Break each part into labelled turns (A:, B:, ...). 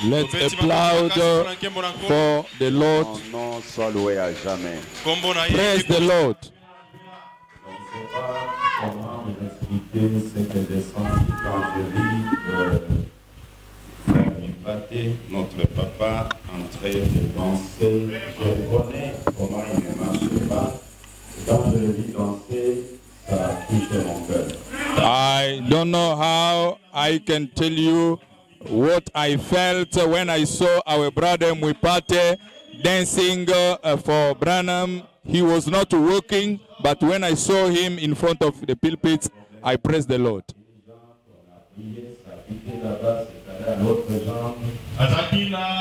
A: Let's applaud for the Lord.
B: Son nom soit loué à jamais.
A: Praise the Lord.
C: Comment vous expliquer ce que je sens quand je vis frère du pâté, notre papa, en train de danser. Je connais comment il ne marche pas. Quand je le vis danser, ça touche mon cœur.
A: I don't know how I can tell you what I felt when I saw our brother Mwipate dancing for Branham. He was not working, but when I saw him in front of the pulpit, I praised the Lord.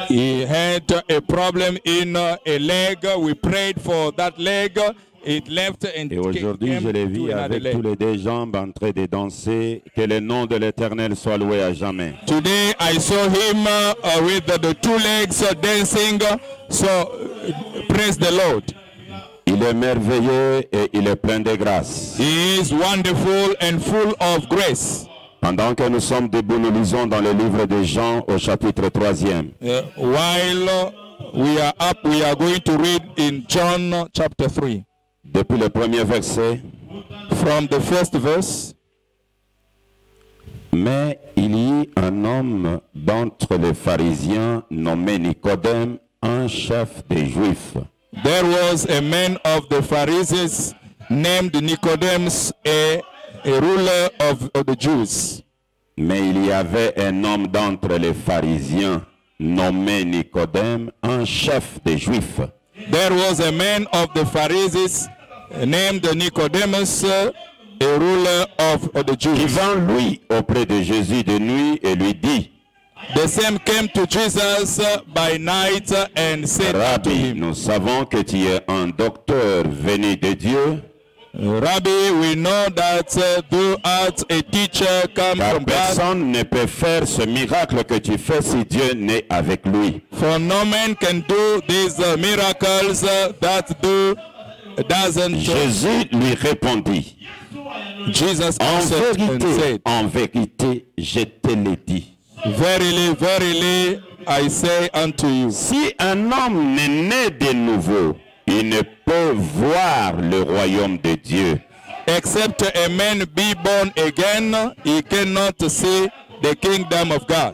A: He had a problem in a leg. We prayed for that leg. It left and
B: Et aujourd'hui, je les vis avec tous les deux jambes en train de danser. Que le nom de l'Éternel soit loué à jamais.
A: Today I saw him with the two legs dancing. So praise the Lord.
B: Il est merveilleux et il est plein de grâce.
A: He is wonderful and full of grace.
B: Pendant que nous sommes debout, nous lisons dans le livre de Jean au chapitre 3e.
A: While we are up, we are going to read in John chapter 3.
B: Depuis le premier verset.
A: From the first verse.
B: Mais il y eut un homme d'entre les pharisiens nommé Nicodème, un chef des Juifs.
A: There was a man of the Pharisees named Nicodemus, a ruler of the Jews.
B: Mais il y avait un homme d'entre les pharisiens nommé Nicodème, un chef des Juifs.
A: There was a man of the Pharisees named Nicodemus, a ruler of the Jews.
B: Qui vint lui auprès de Jésus de nuit et lui dit,
A: the same came to Jesus by night and said
B: Rabbi,
A: to him,
B: nous savons que tu es un docteur venu de Dieu.
A: Rabbi, we know that thou art a teacher come
B: Car
A: from God.
B: personne ne peut faire ce miracle que tu fais si Dieu n'est avec lui.
A: For no man can do these miracles that do doesn't.
B: Jésus lui répondit,
A: Jesus answered and said,
B: en vérité, je te l'ai dit.
A: Verily, verily, I say unto you,
B: si un homme n'est né de nouveau, il ne peut voir le royaume de Dieu.
A: Except a man be born again, he cannot see the kingdom of God.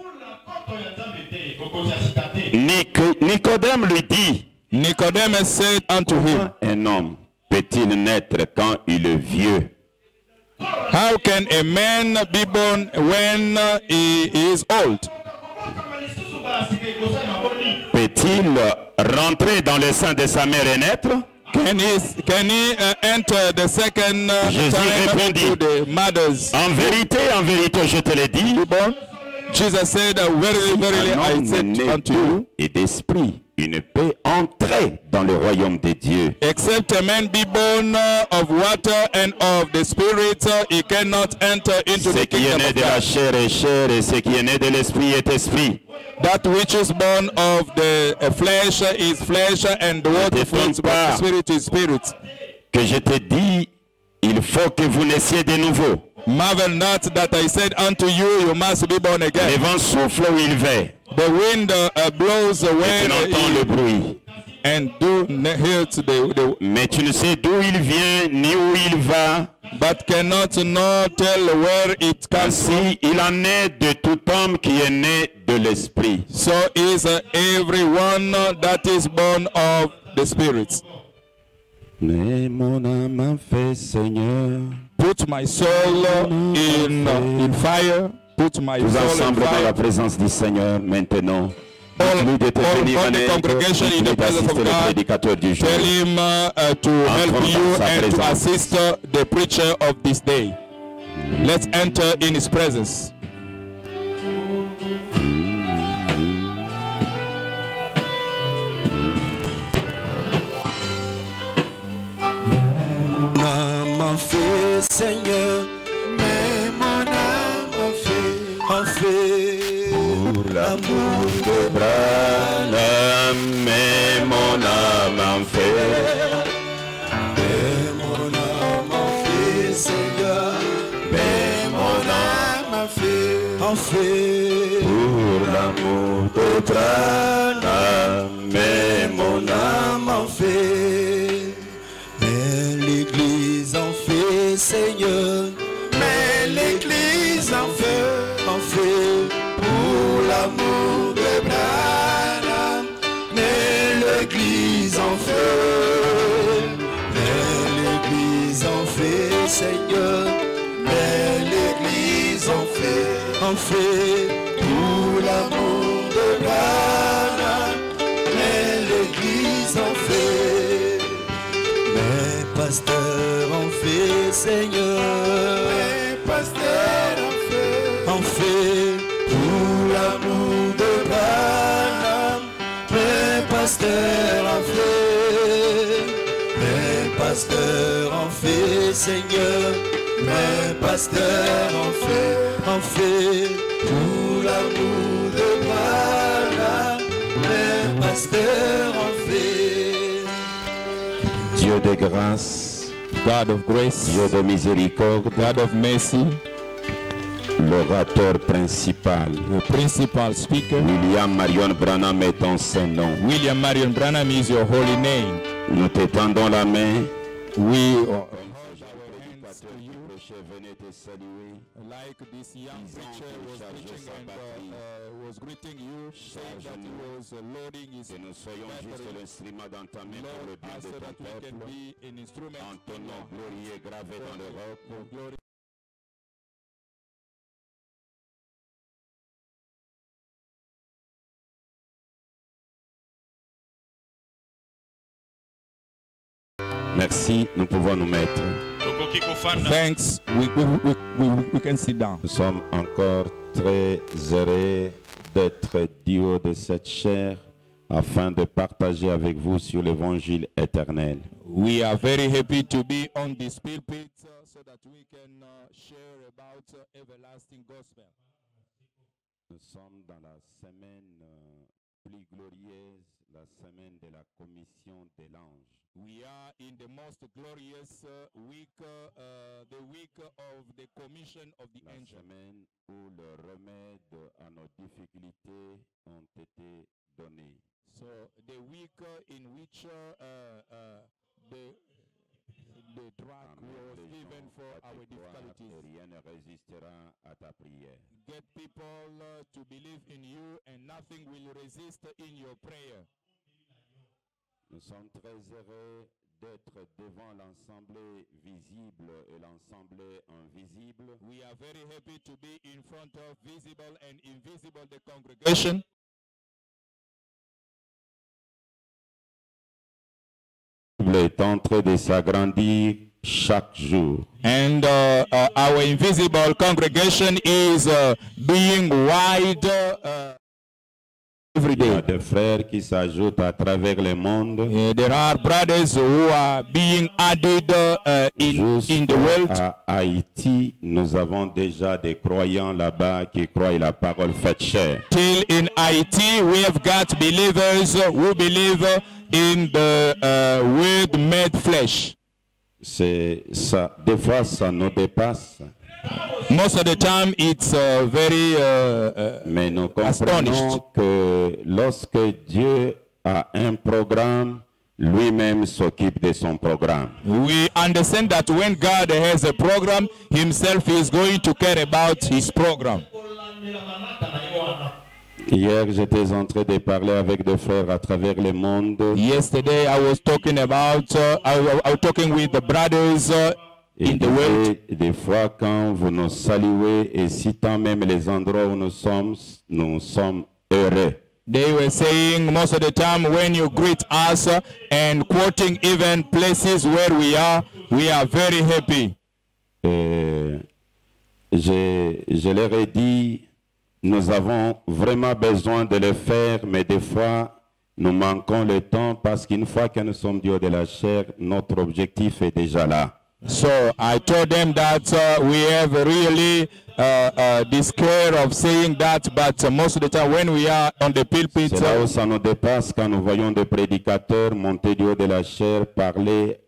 B: Nicodème lui dit,
A: Nicodemus said unto him,
B: un homme peut-il naître quand il est vieux?
A: how can a man be born when he is old?
B: Peut-il peut-il rentrer dans le sein de sa mère et naître?
A: Can he enter the second
B: Jésus
A: time
B: répondit,
A: to the mothers?
B: en vérité, je te l'ai dit,
A: Jesus said, verily, verily,
B: un
A: I
B: homme
A: said
B: né
A: unto
B: d'eau
A: you,
B: et d'esprit, il ne peut entrer dans le royaume de Dieu.
A: except a man be born of water and of the Spirit, he cannot enter into
B: Ce
A: the
B: qui est
A: kingdom
B: né
A: of
B: de la
A: God.
B: chair est chair, et ce qui est né de l'esprit est esprit.
A: That which is born of the flesh is flesh, and what
B: Ne
A: is born
B: t'étonne
A: of
B: pas.
A: the Spirit is spirit.
B: Que je te dis, il faut que vous naissiez de nouveau.
A: Marvel not that I said unto you, you must be born
B: Le
A: again.
B: vent souffle où il va,
A: The wind blows
B: et
A: away
B: tu entends le bruit.
A: and do hear to the
B: Mais tu ne sais d'où il vient, ni où il va.
A: but cannot know tell where it comes from.
B: Ainsi, il en est de tout homme qui est né de l'esprit.
A: So is everyone that is born of the Spirit.
B: Mais mon âme en fait, Seigneur.
A: Put my soul in fire. Put my
B: Tous
A: soul in
B: ensemble dans la
A: fire.
B: présence du Seigneur maintenant.
A: All
B: Dites-lui de te venir
A: the
B: en aide,
A: congregation in
B: dites-lui
A: the presence
B: d'assister
A: of
B: le
A: God.
B: prédicateur du jour.
A: Tell him to help
B: Entrons
A: you
B: dans sa
A: and to
B: présence.
A: assist the preacher of this day. Let's enter in his presence.
D: Mon âme en fait, Seigneur, mais mon âme en fait
B: Pour l'amour de Branham, mais mon âme en fait.
D: mais mon âme en fait, Seigneur, mais mon âme en fait
B: Pour l'amour de Branham, mais mon âme
D: en fait, mais l'Église en fait, Seigneur, mais l'Église en fait, pour l'amour de Branham, mais l'Église en fait, Seigneur, mais l'Église en fait, pour l'amour de Branham, mais l'Église en fait, mais pasteur en fait, Seigneur, mais pasteur en fait, pour l'amour de Branham, mais pasteur en fait, mais pasteur en fait, Seigneur, mais pasteur en fait, pour l'amour de Branham, mais pasteur en fait.
B: Dieu de grâce,
A: God of grace,
B: Dieu de miséricorde,
A: God of mercy,
B: l'orateur principal.
A: the principal speaker.
B: William Marion Branham est ton saint nom.
A: William Marion Branham is your holy name.
B: Nous te tendons la main.
A: We
B: Venez te saluer.
A: like this young preacher was preaching and was greeting you, saying that he was loading his
B: Que nous soyons juste l'instrument dans ta main pour le
A: Lord,
B: bien
A: ask
B: de
A: that
B: ton
A: we can
B: peuple.
A: be an instrument
B: En ton nom glorieux gravé dans le roc.
A: for glory.
B: Merci, nous pouvons nous mettre.
A: Thanks. We can sit down.
B: Nous sommes encore très heureux d'être du haut de cette chair afin de partager avec vous sur l'évangile éternel.
A: We are very happy to be on this pulpit so that we can share about everlasting gospel.
B: Nous sommes dans la semaine plus glorieuse, la semaine de la commission de l'ange.
A: We are in the most glorious week, the week of the commission of the
B: La
A: angel.
B: semaine où le remède à nos difficultés ont été donnés.
A: So the week in which the drug was given for our
B: Et
A: difficulties.
B: rien ne résistera à ta prière.
A: Get people to believe in you, and nothing will resist in your prayer.
B: Nous sommes très heureux d'être devant l'assemblée visible et l'assemblée invisible.
A: We are very happy to be in front of visible and invisible the congregation.
B: est en train de s'agrandir chaque jour.
A: And our invisible congregation is being wide every
B: Il y a
A: day.
B: des frères qui s'ajoutent à travers le monde.
A: There are brothers who are being added in the world.
B: À Haïti, nous avons déjà des croyants là-bas qui croient la parole faite chair.
A: Till in Haiti, we have got believers who believe in the word made flesh.
B: C'est ça. Des fois, ça nous dépasse.
A: Most of the time, it's very
B: Mais nous
A: astonished.
B: comprenons que lorsque Dieu a un programme, lui-même s'occupe de son programme.
A: We understand that when God has a program, himself is going to care about his program.
B: Hier, j'étais en train de parler avec des frères à travers le monde.
A: Yesterday, I was talking about, I was talking with the brothers
B: Et
A: in the world.
B: des fois, quand vous nous saluez et citant même les endroits où nous sommes heureux.
A: They were saying most of the time when you greet us and quoting even places where we are very happy.
B: Je leur ai dit, nous avons vraiment besoin de le faire, mais des fois, nous manquons le temps parce qu'une fois que nous sommes du haut de la chair, notre objectif est déjà là.
A: So I told them that we have really this care of saying that, but most of the time when we are on the pulpit,
B: C'est là où ça nous dépasse quand nous voyons des prédicateurs monter du haut de la chair, parler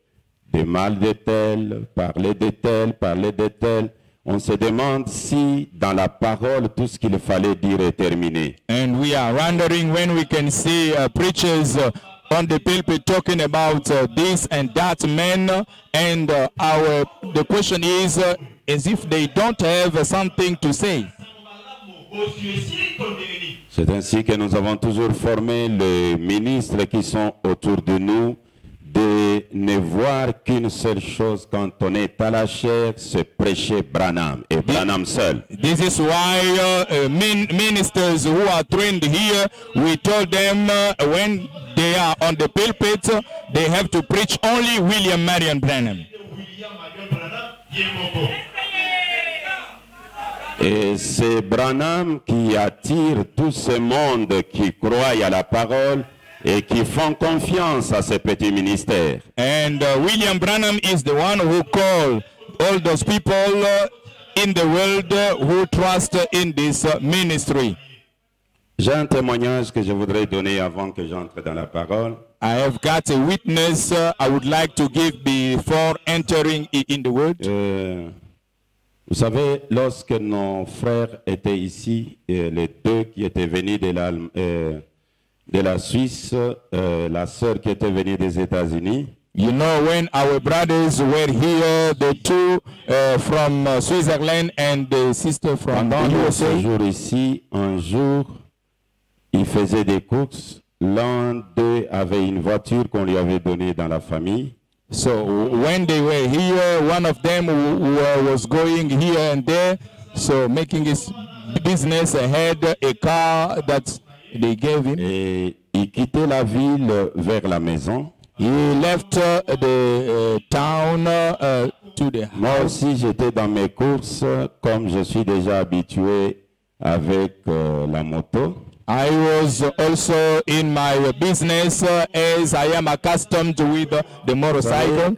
B: de mal de tel, parler de tel, parler de tel. On se demande si dans la parole tout ce qu'il fallait dire est terminé.
A: and we are wondering when we can see preachers on the pulpit talking about this and that man, and the question is as if they don't have something to say.
B: C'est ainsi que nous avons toujours formé les ministres qui sont autour de nous de ne voir qu'une seule chose quand on est à la chair, c'est prêcher Branham et Branham seul.
A: This is why ministers who are trained here, we told them when they are on the pulpit, they have to preach only William Marion Branham.
B: Et c'est Branham qui attire tout ce monde qui croit à la parole et qui font confiance à ce petit ministère.
A: And William Branham is the one who called all those people in the world who trust in this ministry.
B: J'ai un témoignage que je voudrais donner avant que j'entre dans la parole.
A: I have got a witness I would like to give before entering in the word.
B: Vous savez, lorsque nos frères étaient ici, les deux qui étaient venus de la Suisse, la sœur qui était venue des États-Unis,
A: You know, when our brothers were here, the two from Switzerland and the sister from
B: pendant leur
A: USA,
B: séjour ici, un jour, ils faisaient des courses. L'un d'eux avait une voiture qu'on lui avait donnée dans la famille.
A: so when they were here, one of them was going here and there, so making his business ahead, a car that they gave him.
B: Et il quittait la ville vers la maison.
A: He left the town to the
B: Moi
A: house.
B: aussi, j'étais dans mes courses, comme je suis déjà habitué avec la moto.
A: I was also in my business as I am accustomed with the motorcycle.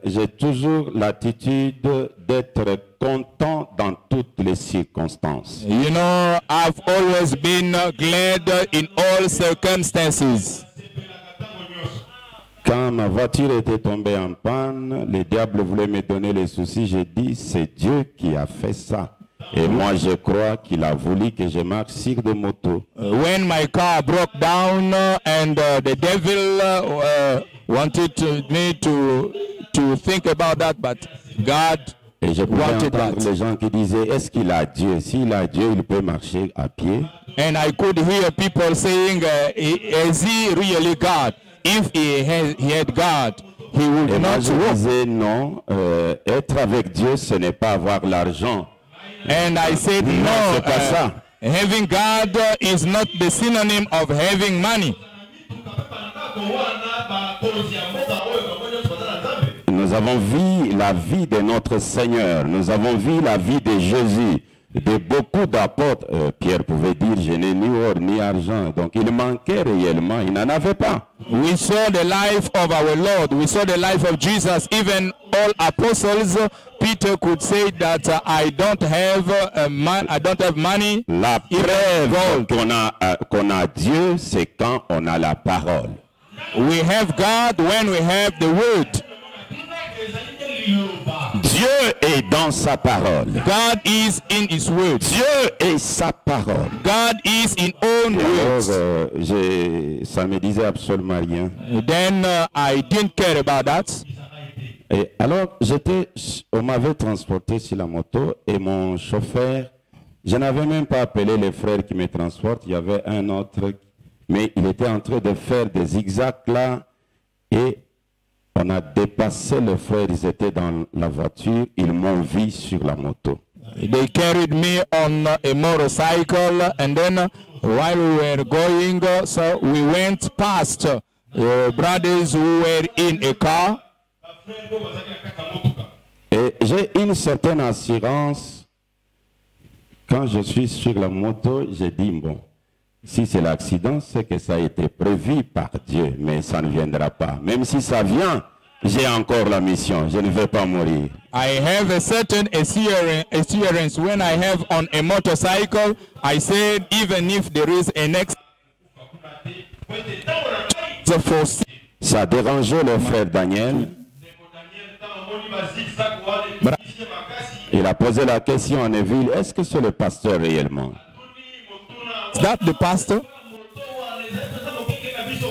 B: J'ai toujours l'attitude d'être content dans toutes les circonstances.
A: You know, I've always been glad in all circumstances.
B: Quand ma voiture était tombée en panne, le diable voulait me donner les soucis. J'ai dit, c'est Dieu qui a fait ça. Et moi, je crois qu'il a voulu que je marche sur des motos.
A: When my car broke down and the devil wanted me to think about that, but God
B: Et je pouvais
A: wanted
B: entendre
A: that.
B: les gens qui disaient, est-ce qu'il a Dieu? S'il a Dieu, il peut marcher à pied.
A: And I could hear people saying, is he really God? If he had God, he would
B: Et moi,
A: not
B: je
A: walk.
B: disais, non, être avec Dieu, ce n'est pas avoir l'argent.
A: And I said,
B: Non,
A: no,
B: c'est pas ça.
A: having God is not the synonym of having money.
B: Nous avons vu la vie de notre Seigneur. Nous avons vu la vie de Jésus. De beaucoup d'apôtres. Pierre pouvait dire, je n'ai ni or ni argent. Donc il manquait réellement. Il n'en avait pas.
A: We saw the life of our Lord. We saw the life of Jesus. Even all apostles, Peter could say that I don't have money.
B: La preuve qu'on a Dieu, c'est quand on a la parole.
A: We have God when we have the word.
B: Dieu est dans sa parole.
A: God is in his word.
B: Dieu est sa parole.
A: God is in own words.
B: Alors, ça me disait absolument rien.
A: Then I didn't care about that.
B: Et alors, on m'avait transporté sur la moto et mon chauffeur, je n'avais même pas appelé les frères qui me transportent, il y avait un autre, mais il était en train de faire des zigzags là et on a dépassé les frères, ils étaient dans la voiture, ils m'ont vu sur la moto.
A: They carried me on a motorcycle and then while we were going, so we went past brothers who were in a car.
B: Et j'ai une certaine assurance. Quand je suis sur la moto, j'ai dit, bon, si c'est l'accident, c'est que ça a été prévu par Dieu, mais ça ne viendra pas. Même si ça vient, j'ai encore la mission, je ne vais pas mourir.
A: I have a certain assurance when I have on a motorcycle. I said, even if there is an accident,
B: ça dérangeait le frère Daniel. Il a posé la question à Neville, est-ce que c'est le pasteur réellement?
A: Is that the pastor?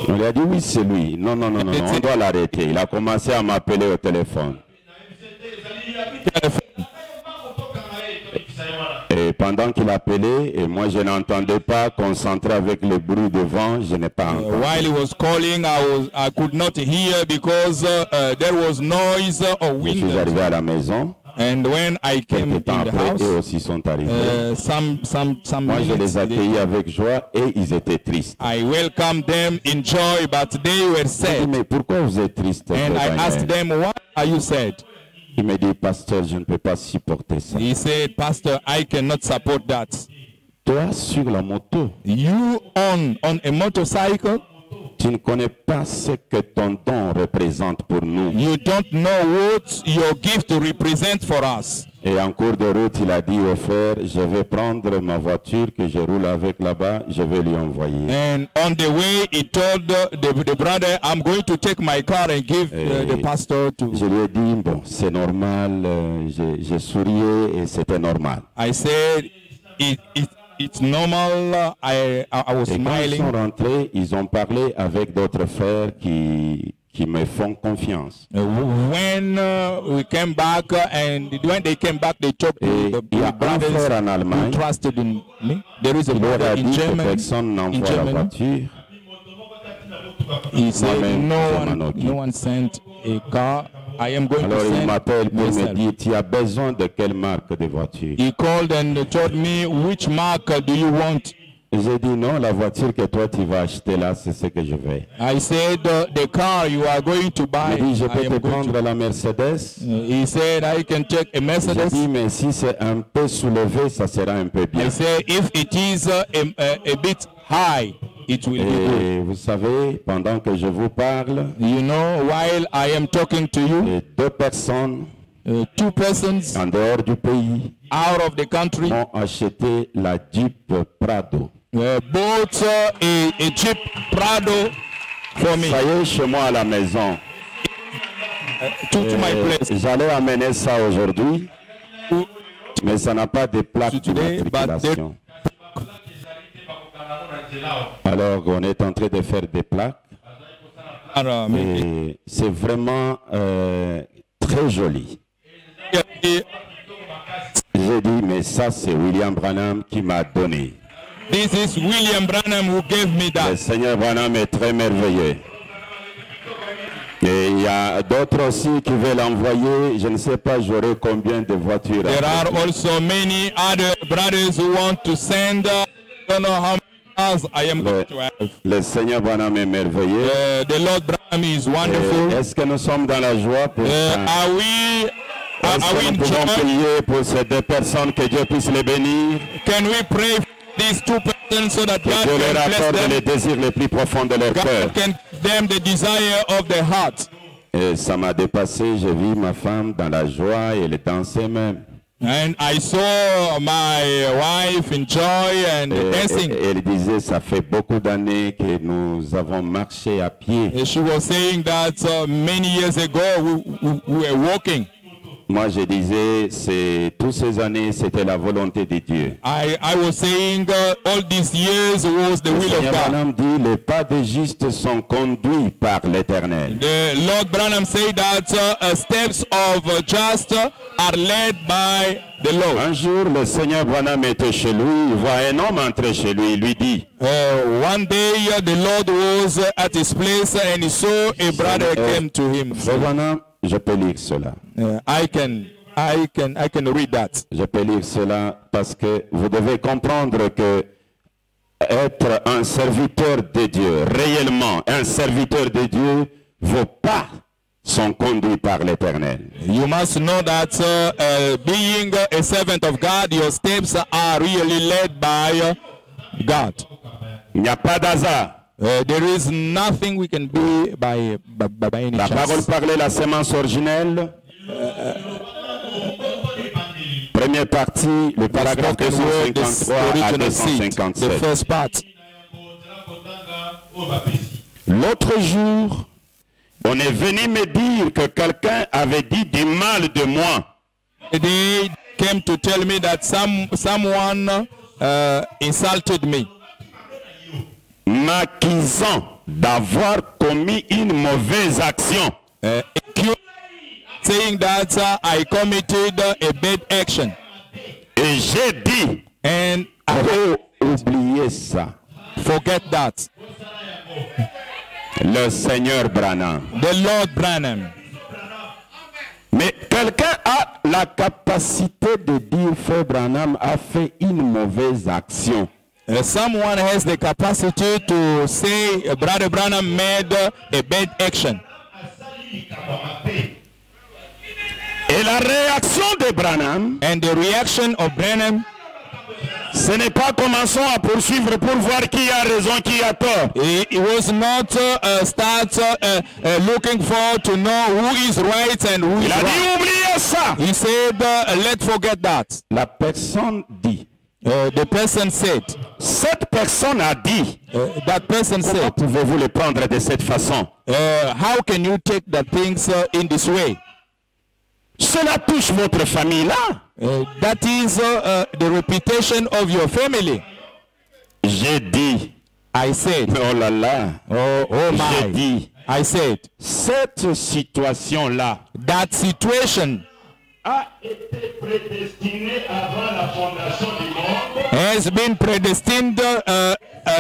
B: On lui a dit oui, c'est lui. Non, on doit l'arrêter. Il a commencé à m'appeler au téléphone. Et pendant qu'il appelait, et moi je n'entendais pas, concentré avec le bruit de vent, je n'ai pas entendu.
A: While he was calling, I could not hear because there was noise or
B: Je
A: wind.
B: suis arrivé à la maison.
A: And when I came
B: Quelques
A: in
B: temps
A: the
B: après,
A: house,
B: eux aussi sont arrivés.
A: some
B: Moi, je
A: minutes
B: les accueillis
A: later,
B: avec joie et ils étaient tristes.
A: I welcomed them in joy, but they were
B: Je dis,
A: sad.
B: mais pourquoi vous êtes tristes?
A: And I
B: Daniel?
A: asked them, why are you sad?
B: Il me dit, pasteur, je ne peux pas supporter ça.
A: He said, Pastor, I cannot support that.
B: Toi, sur la moto,
A: You on a motorcycle,
B: tu ne connais pas ce que ton don représente pour nous.
A: you don't know what your gift represents for us.
B: Et en cours de route, il a dit au frère, je vais prendre ma voiture que je roule avec là-bas, je vais lui envoyer.
A: And on the way, he told the brother, I'm going to take my car and give the pastor to.
B: Je lui ai dit, bon, c'est normal, je souriais et c'était normal.
A: I said, it's normal. I was
B: Et quand ils
A: smiling.
B: sont rentrés, ils ont parlé avec d'autres frères qui me font confiance.
A: When we came back, and when they came back, they talked
B: Et
A: to
B: il y
A: the
B: a un
A: brothers
B: frère en
A: who
B: Allemagne
A: trusted in me. There is a
B: qui leur
A: brother
B: a
A: in
B: dit que
A: Germany.
B: personne
A: In
B: n'envoie la
A: Germany,
B: voiture.
A: he said,
B: Moi-même, je m'en
A: no
B: occupe.
A: one sent a car. I am going
B: Alors
A: to
B: il
A: send
B: m'appelle pour me
A: myself.
B: dire, tu as besoin de quelle marque de voiture?
A: He called and told me, which mark do you want?
B: Et j'ai dit, non, la voiture que toi tu vas acheter là, c'est ce que je vais.
A: I said, the car you are going to buy,
B: Il dit, je
A: I
B: peux te
A: am going
B: prendre
A: to.
B: la Mercedes.
A: He said, I can take a
B: J'ai
A: Mercedes.
B: dit, mais si c'est un peu soulevé, ça sera un peu bien.
A: I said, if it is a bit high, it will be good.
B: Et vous savez, pendant que je vous parle,
A: You know, while I am talking to you,
B: et deux personnes
A: two persons
B: en dehors du pays
A: out of the country
B: ont acheté la Jeep Prado.
A: bought a Jeep Prado for me
B: Ça y est, chez moi à la maison.
A: to my place.
B: J'allais amener ça aujourd'hui, mais ça n'a pas de plaque
A: Today,
B: d'immatriculation. Alors, on est en train de faire des plaques et c'est vraiment très joli. J'ai dit, mais ça, c'est William Branham qui m'a donné.
A: This is William Branham who gave me
B: Le
A: that.
B: Seigneur Branham est très merveilleux. Et il y a d'autres aussi qui veulent envoyer, je ne sais pas, j'aurai combien de voitures.
A: There are also many other brothers who want to send, I don't know how many members I am going to have.
B: Le Seigneur Branham est merveilleux.
A: The Lord Branham is wonderful.
B: Est-ce que nous sommes dans la joie pour ça?
A: Are we
B: Est-ce que nous pouvons
A: in joy?
B: prier pour ces deux personnes, que Dieu puisse les bénir,
A: Can we pray for these two persons so that
B: que
A: God
B: Dieu
A: can
B: leur
A: bless
B: accorde les
A: them?
B: désirs les plus profonds de leur cœur.
A: God can give them the desire of their heart.
B: Et ça m'a dépassé, j'ai vu ma femme dans la joie et elle dansait même.
A: And I saw my wife enjoy and dancing.
B: Et elle disait, ça fait beaucoup d'années que nous avons marché à pied.
A: And she was saying that many years ago we were walking.
B: Moi, je disais, toutes ces années, c'était la volonté de Dieu.
A: I was saying all these years was the will of
B: Seigneur
A: God.
B: Branham dit, les pas des justes sont conduits par l'Éternel.
A: The Lord Branham said that steps of just are led by the Lord.
B: Un jour, le Seigneur Branham était chez lui, il voit un homme entrer chez lui, il lui dit,
A: One day the Lord was at his place and he saw a brother came to him.
B: Frère Branham, je peux lire cela.
A: I can read that.
B: Je peux lire cela parce que vous devez comprendre que être un serviteur de Dieu, réellement un serviteur de Dieu, vos pas sont conduits par l'Éternel.
A: You must know that being a servant of God, your steps are really led by God.
B: Il n'y a pas d'hasard.
A: There is nothing we can be by any
B: La parole
A: chance.
B: parlait la sémence originelle. Première partie, le paragraphe
A: Spoken word, this
B: 253 à
A: original seed, the
B: 257.
A: first part.
B: L'autre jour, on est venu me dire que quelqu'un avait dit du mal de moi.
A: They came to tell me that someone insulted me,
B: M'accusant d'avoir commis une mauvaise action.
A: saying that I committed a bad action.
B: Et j'ai dit,
A: And
B: oh, oubliez ça.
A: forget that.
B: Le Seigneur Branham.
A: The Lord Branham.
B: Mais quelqu'un a la capacité de dire, Frère Branham a fait une mauvaise action.
A: Someone has the capacity to say Brother Branham made a bad action.
B: Et la réaction de Branham,
A: And the reaction of Branham,
B: ce n'est pas commençons à poursuivre pour voir qui a raison, qui a tort.
A: it was not start looking for to know who is right and who
B: Il
A: is
B: a dit,
A: wrong.
B: oubliez ça.
A: He said, let's forget that.
B: La personne dit,
A: The person said,
B: cette personne a dit,
A: that person
B: comment
A: said,
B: pouvez-vous le prendre de cette façon?
A: how can you take the things in this way?
B: Cela touche votre famille là.
A: That is the reputation of your family.
B: J'ai dit,
A: I said,
B: oh là là,
A: oh
B: j'ai
A: my,
B: dit,
A: I said,
B: cette situation-là
A: that situation
C: a été prédestiné avant la fondation du monde
A: has been predestined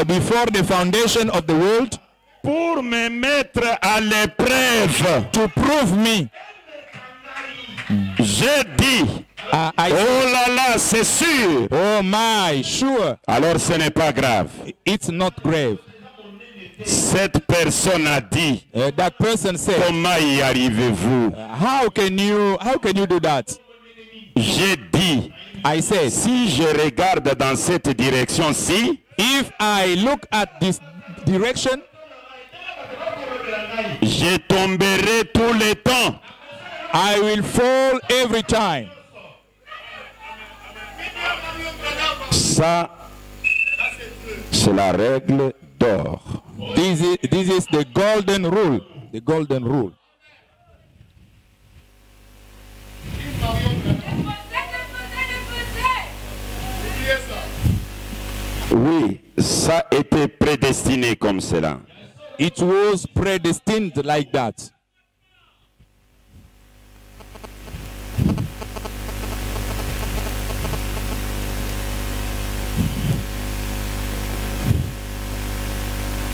A: before the foundation of the world
B: pour me mettre à l'épreuve.
A: to prove me.
B: J'ai dit,
A: I
B: oh là là, c'est sûr.
A: oh my, sure,
B: Alors ce n'est pas grave.
A: it's not grave.
B: Cette personne a dit,
A: That person said,
B: comment y arrivez-vous?
A: how can you do that?
B: J'ai dit,
A: I said,
B: si je regarde dans cette direction-ci,
A: if I look at this direction,
B: je tomberai tout le temps.
A: I will fall every time.
B: Ça, c'est la règle d'or.
A: This is the golden rule. The golden rule.
B: Oui, ça a été prédestiné comme cela.
A: It was predestined like that.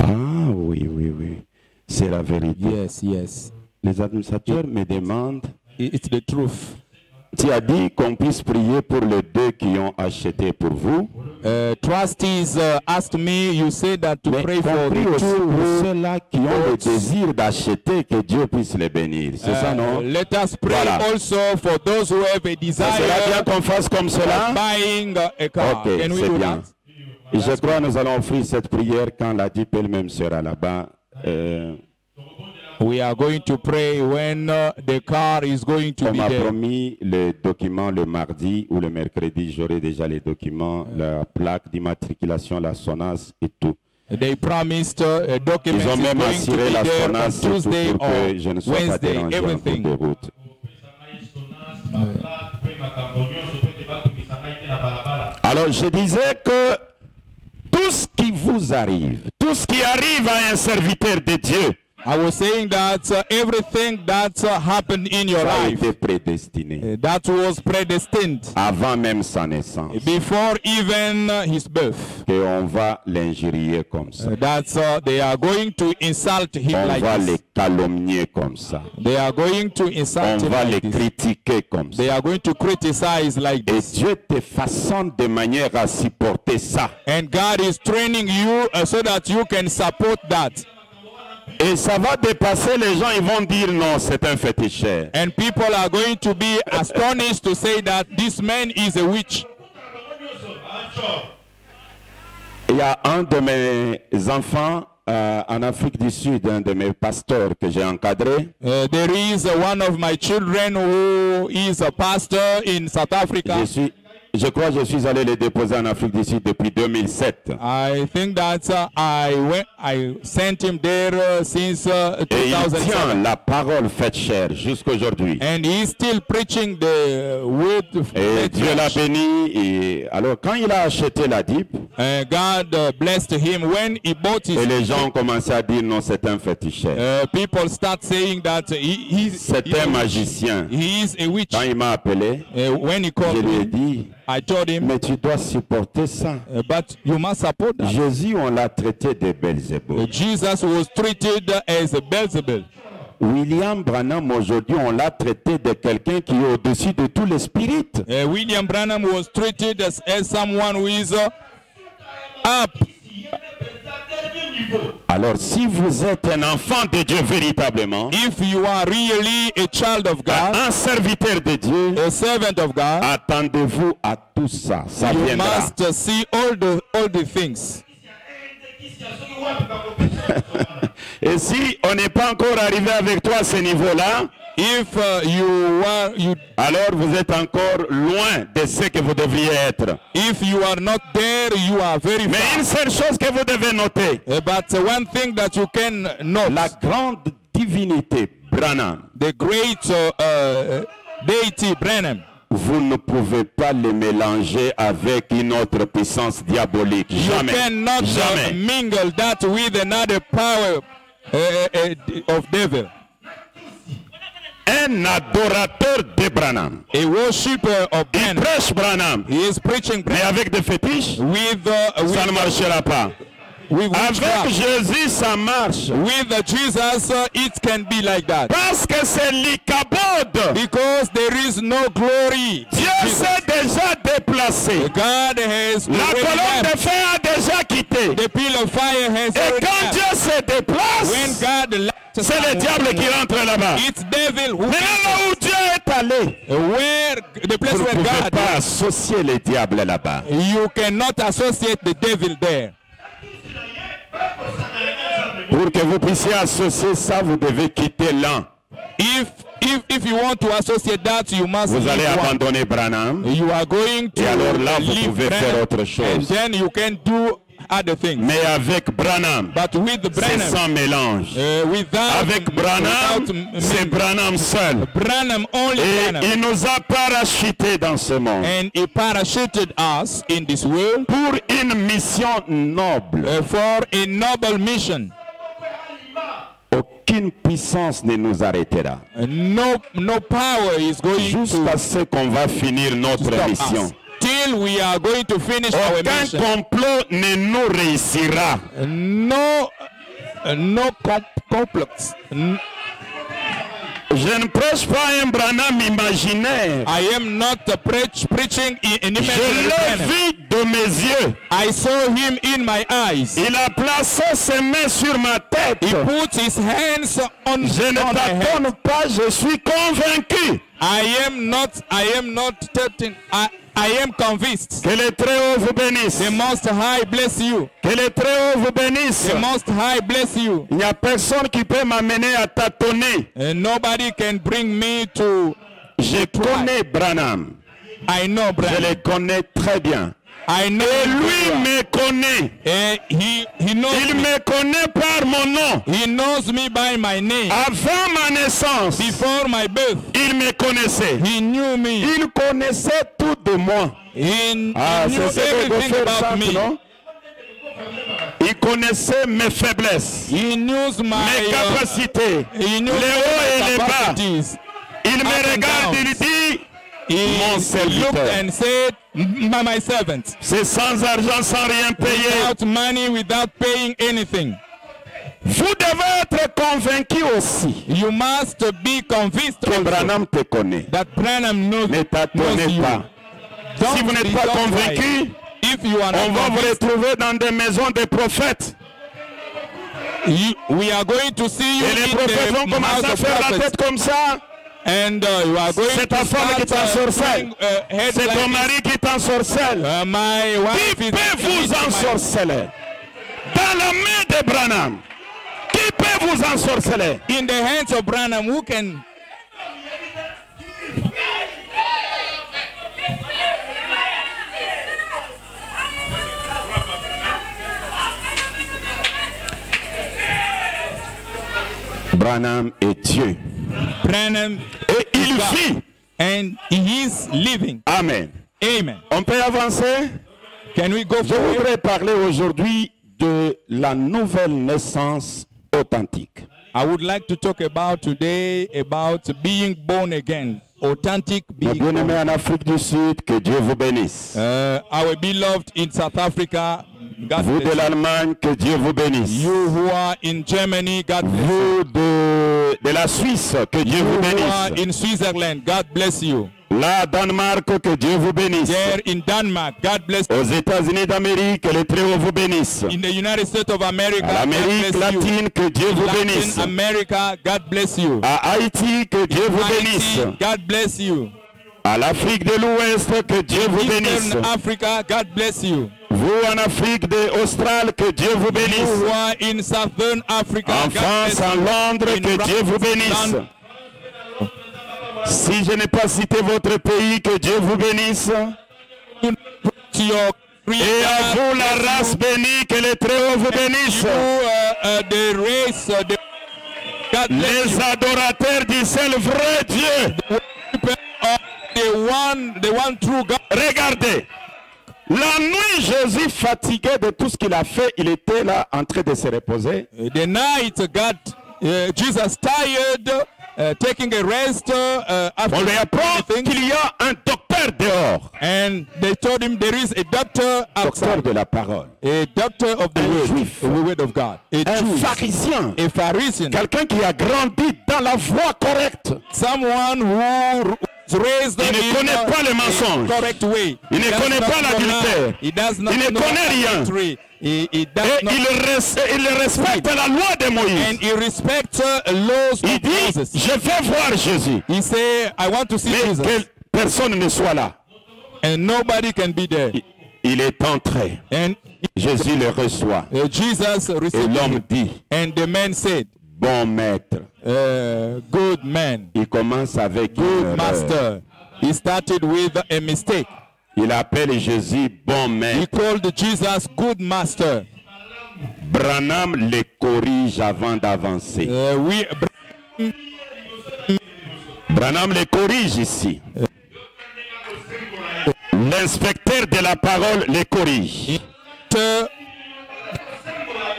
B: Ah oui, oui, oui. C'est la vérité.
A: Yes, yes.
B: Les administrateurs me demandent,
A: It's the truth.
B: tu as dit qu'on puisse prier pour les deux qui ont acheté pour vous.
A: Trustees asked me, you said that to
B: Mais
A: pray for
B: compris
A: the
B: aussi
A: two
B: pour ceux-là qui ont le désir d'acheter, que Dieu puisse les bénir. C'est ça, non?
A: let us pray
B: Voilà.
A: also for those who have a
B: Ça serait bien
A: desire
B: qu'on fasse comme cela?
A: of buying a car.
B: Ok,
A: Can we
B: c'est
A: do
B: bien.
A: that?
B: Et je crois que nous allons offrir cette prière quand la DIP elle-même sera là-bas.
A: We are going to pray when the car is going to
B: On
A: be
B: m'a
A: there.
B: promis les documents le mardi ou le mercredi. J'aurai déjà les documents, la plaque d'immatriculation, la SONAS et tout.
A: They promised
B: Ils
A: documents
B: ont
A: is
B: même
A: going to
B: assuré
A: be
B: la
A: there on
B: SONAS et tout
A: Tuesday
B: pour
A: or
B: que je ne sois pas
A: Wednesday,
B: dérangé en cours
A: everything.
B: de route. Alors je disais que tout ce qui vous arrive, tout ce qui arrive à un serviteur de Dieu,
A: I was saying that everything that happened in your
B: ça a
A: life,
B: été prédestiné
A: that was predestined
B: avant même sa naissance.
A: before even his birth.
B: Qu'on va l'injurier comme ça.
A: That they are going to insult him
B: On
A: like
B: va les
A: this.
B: calomnier comme ça.
A: They are going to
B: On
A: insult him
B: va les
A: like this.
B: critiquer comme
A: They
B: ça.
A: are going to criticize like
B: Et
A: this.
B: Dieu te façonne de manière à supporter ça.
A: And God is training you so that you can support that.
B: Et ça va dépasser les gens, ils vont dire non, c'est un féticheur.
A: And people are going to be astonished to say that this man is a witch.
B: Il y a un de mes enfants en Afrique du Sud, un de mes pasteurs que j'ai encadré.
A: There is one of my children who is a pastor in South Africa.
B: Je crois que je suis allé les déposer en Afrique du Sud depuis 2007.
A: I think that I sent him there since
B: Et il tient
A: 2007.
B: la parole faite chair jusqu'aujourd'hui.
A: And he's still preaching the word of
B: Et Dieu l'a béni. Et alors, quand il a acheté la DIP,
A: God blessed him when he bought
B: et
A: his.
B: les gens ont commencé à dire non, c'est un féticheur.
A: People start saying that
B: C'est un magicien.
A: he is a witch.
B: Quand il m'a appelé,
A: When he
B: je
A: called
B: lui ai
A: me,
B: dit,
A: I told him,
B: mais tu dois supporter ça.
A: but you must support that.
B: Jésus, on l'a traité de Belzébuth.
A: Jesus was treated as a Beelzebub.
B: William Branham, aujourd'hui, on l'a traité de quelqu'un qui est au-dessus de tous les spirites.
A: William Branham was treated as someone who is up.
B: Alors, si vous êtes un enfant de Dieu véritablement,
A: If you are really a child of God,
B: un serviteur de Dieu,
A: a servant of God,
B: attendez-vous à tout ça. Ça
A: you
B: viendra.
A: must see all the things.
B: Et si on n'est pas encore arrivé avec toi à ce niveau-là,
A: If
B: alors vous êtes encore loin de ce que vous devriez être.
A: if you are not there, you are very
B: Mais
A: far.
B: une seule chose que vous devez noter,
A: But one thing that you can note,
B: la grande divinité Branham,
A: the great deity Branham,
B: vous ne pouvez pas le mélanger avec une autre puissance diabolique.
A: you
B: Jamais.
A: cannot
B: Jamais.
A: mingle that with another power of devil.
B: Un adorateur de Branham.
A: A worshipper of
B: Il
A: Branham.
B: prêche Branham.
A: He is preaching
B: Mais avec des fétiches, ça ne marchera pas. Avec
A: witchcraft.
B: Jésus, ça marche.
A: With Jesus, it can be like that.
B: Parce que c'est l'Icabod.
A: Because there is no glory.
B: Dieu s'est déjà déplacé.
A: God has
B: La
A: already
B: colonne de
A: left.
B: feu a déjà quitté.
A: The pillar of fire has
B: Et
A: already
B: quand
A: left.
B: Dieu se
A: When
B: déplace,
A: God left,
B: c'est le diable qui rentre là-bas.
A: it's devil who
B: Mais là où Dieu est allé,
A: where the place
B: vous ne
A: where
B: pouvez
A: God
B: pas
A: is,
B: associer le diable là-bas.
A: you cannot associate the devil there.
B: Pour que vous puissiez associer ça, vous devez quitter l'un.
A: If you want to associate that, you must
B: Vous allez
A: leave one.
B: abandonner Branham.
A: You are going to
B: Et alors là, vous
A: leave
B: pouvez faire
A: Branham,
B: autre chose.
A: and then you can do other things.
B: Mais avec Branham,
A: But with
B: c'est
A: Branham,
B: sans mélange.
A: without
B: Avec Branham, c'est Branham seul.
A: Branham, only
B: Et
A: Branham.
B: il nous a parachutés dans ce monde
A: And he parachuted us in this world
B: pour une mission noble.
A: for a noble mission.
B: Aucune puissance ne nous arrêtera.
A: No power is going
B: Jusqu'à
A: to
B: ce qu'on va finir notre
A: stop
B: mission.
A: us. Till we are going to finish our
B: Aucun
A: mission.
B: complot ne nous réussira.
A: No complex.
B: Je ne prêche pas un Branham imaginaire.
A: I am not preaching in
B: Je
A: imaginary
B: l'ai
A: manner.
B: vu de mes yeux.
A: I saw him in my eyes.
B: Il a placé ses mains sur ma tête.
A: He put his hands on
B: Je ne
A: my head.
B: t'attends pas, je suis convaincu.
A: I am not certain. I am convinced.
B: Que le Très-Haut vous bénisse.
A: The Most High bless you.
B: Que le Très-Haut vous bénisse.
A: The Most High bless you.
B: Il n'y a personne qui peut m'amener à tâtonner.
A: And nobody can bring me to.
B: Je connais Branham.
A: I know
B: Je
A: Branham.
B: le connais très bien.
A: I know
B: Et lui
A: him.
B: me connaît.
A: And he knows
B: Il
A: me.
B: me connaît par mon nom.
A: He knows me by my name.
B: Avant ma naissance,
A: Before my birth,
B: il me connaissait.
A: he knew me.
B: Il connaissait tout de moi.
A: He knew
B: C'est ce que
A: everything
B: faire
A: about
B: simple,
A: me.
B: non? Il connaissait mes faiblesses,
A: He knows
B: mes
A: my
B: capacités,
A: he knows
B: les hauts et
A: my
B: les bas.
A: capacities.
B: Il
A: Up
B: me
A: and
B: regarde,
A: downs.
B: il dit,
A: He
B: Mon serviteur.
A: looked and said, my servant,
B: c'est sans argent, sans rien payer.
A: without money, without paying anything.
B: Vous devez être convaincu aussi
A: You must be convinced
B: que
A: also
B: Branham te connaît.
A: that Branham knows,
B: Ne tâtonnez
A: knows you.
B: pas.
A: Don't
B: Si vous n'êtes
A: be
B: pas
A: don't
B: convaincu,
A: worry. If you are
B: on
A: not
B: va vous
A: convinced,
B: retrouver dans des maisons de prophètes.
A: we are going to see you
B: Et les
A: in
B: prophètes vont
A: the
B: commencer
A: house
B: à
A: of
B: faire la
A: prophets.
B: tête comme ça.
A: And you are going
B: C'est
A: to
B: ta femme qui
A: start
B: t'ensorcelle.
A: doing, head
B: C'est
A: like
B: ton
A: this.
B: mari qui t'ensorcelle.
A: My wife
B: Qui
A: is
B: peut vous ensorceler? Dans la main de Branham. Qui peut vous ensorceler?
A: in the hands of Branham. Who can?
B: Branham est Dieu.
A: Branham
B: Et il
A: God.
B: vit.
A: And he is living.
B: Amen.
A: Amen.
B: On peut avancer?
A: Can we go
B: Je
A: forward?
B: voudrais parler aujourd'hui de la nouvelle naissance authentique.
A: I would like to talk about today about being born again, authentic
B: Mes
A: being
B: bien-aimés
A: born.
B: en Afrique du Sud, que Dieu vous bénisse.
A: Our beloved in South Africa, God
B: Vous de
A: bless you.
B: l'Allemagne, que Dieu vous bénisse.
A: You who are in Germany, God bless you.
B: Vous de la Suisse, que Dieu vous
A: You who are
B: bénisse.
A: in Switzerland, God bless you.
B: Là, Danemark, que Dieu vous bénisse.
A: There in Denmark, God bless you.
B: Aux États-Unis d'Amérique, que le Très-Haut vous bénisse.
A: In the United States of America,
B: À
A: God
B: l'Amérique
A: bless you.
B: latine, que Dieu vous bénisse.
A: Latin America, God bless you.
B: À Haïti, que Dieu vous bénisse.
A: Haiti, God bless you.
B: À l'Afrique de l'Ouest, que Dieu vous bénisse.
A: Eastern Africa, God bless you.
B: Vous en Afrique australe, que Dieu vous
A: You
B: bénisse.
A: who are in Southern Africa,
B: En
A: God
B: France,
A: bless
B: en
A: you.
B: Londres,
A: In
B: que Dieu vous bénisse.
A: London.
B: Si je n'ai pas cité votre pays, que Dieu vous bénisse.
A: To your
B: Et à vous, la race bénie, que le Très-Haut vous bénisse.
A: the race, God bless
B: Les
A: you.
B: adorateurs du seul vrai Dieu.
A: The one true God.
B: Regardez. La nuit, Jésus, fatigué de tout ce qu'il a fait, il était là en train de se reposer.
A: The night, Jesus tired, taking a rest after
B: On lui apprend
A: everything,
B: qu'il y a un docteur dehors.
A: and they told him there is a doctor
B: Docteur
A: outside,
B: de la parole.
A: a doctor of the
B: Un
A: word,
B: juif.
A: the word of God, a
B: Un
A: Jew,
B: pharisien.
A: a Pharisee,
B: Quelqu'un qui a grandi dans la voie correcte.
A: someone who was raised
B: Il ne
A: in
B: connaît pas le
A: a
B: mensonge.
A: correct way.
B: Il ne
A: He does
B: connaît
A: not
B: pas
A: know
B: l'adultère.
A: lie. He does not
B: Il ne
A: know
B: connaît rien.
A: adultery. He does
B: Et
A: not,
B: il respecte la loi de
A: and
B: Moïse.
A: he respects laws
B: Il
A: of
B: dit,
A: Moses.
B: je vais voir Jésus.
A: He say, I want to see
B: Mais
A: Jesus,
B: que personne ne soit là.
A: and nobody can be there.
B: Il est entré.
A: And
B: Jésus le reçoit.
A: Jesus
B: Et
A: received
B: l'homme
A: him.
B: dit,
A: And the man said,
B: bon maître.
A: good man,
B: Il commence avec une
A: good
B: erreur.
A: master. He started with a mistake.
B: Il appelle Jésus bon
A: He
B: maître.
A: called Jesus good master.
B: Branham le corrige avant d'avancer. Branham le corrige ici. L'inspecteur de la parole le corrige.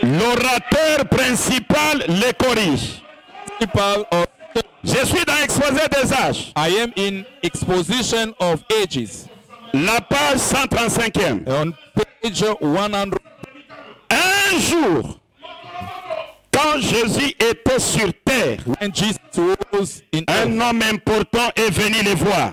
B: L'orateur principal le corrige.
A: People of,
B: Je suis dans l'exposé des âges.
A: I am in exposition of ages.
B: La page 135e.
A: On page 100.
B: Un jour, Quand Jésus était sur terre,
A: when Jesus was in
B: un
A: earth,
B: homme important est venu les voir.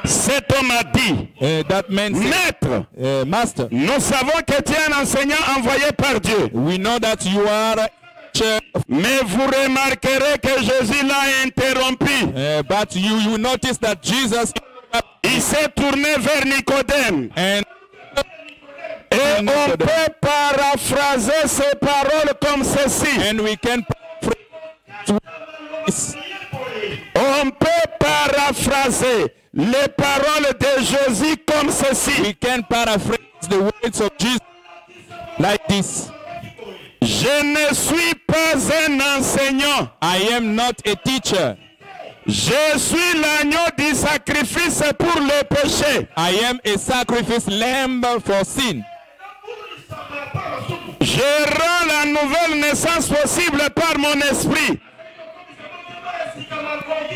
B: Cet homme a dit,
A: that man said,
B: Maître,
A: Master,
B: nous savons que tu es un enseignant envoyé par Dieu.
A: we know that you are a teacher,
B: Mais vous remarquerez que Jésus l'a interrompu.
A: but you notice that Jesus
B: Il s'est tourné vers Nicodème.
A: and
B: Et on peut paraphraser ces paroles comme ceci.
A: we can
B: On peut paraphraser les paroles de Jésus comme ceci.
A: paraphrase the words of Jesus like this.
B: Je ne suis pas un enseignant.
A: I am not a teacher.
B: Je suis l'agneau du sacrifice pour le péché.
A: I am a sacrifice lamb for sin.
B: Je rends la nouvelle naissance possible par mon esprit.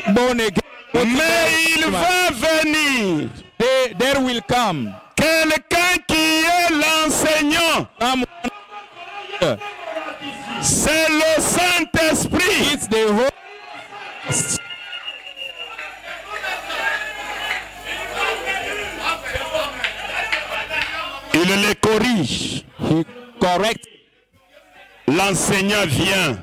A: Born again.
B: Mais il va venir
A: There will come
B: quelqu'un qui est l'enseignant.
A: someone.
B: C'est le Saint-Esprit.
A: It's the Holy.
B: Il les corrige.
A: He corrects.
B: L'enseignant vient.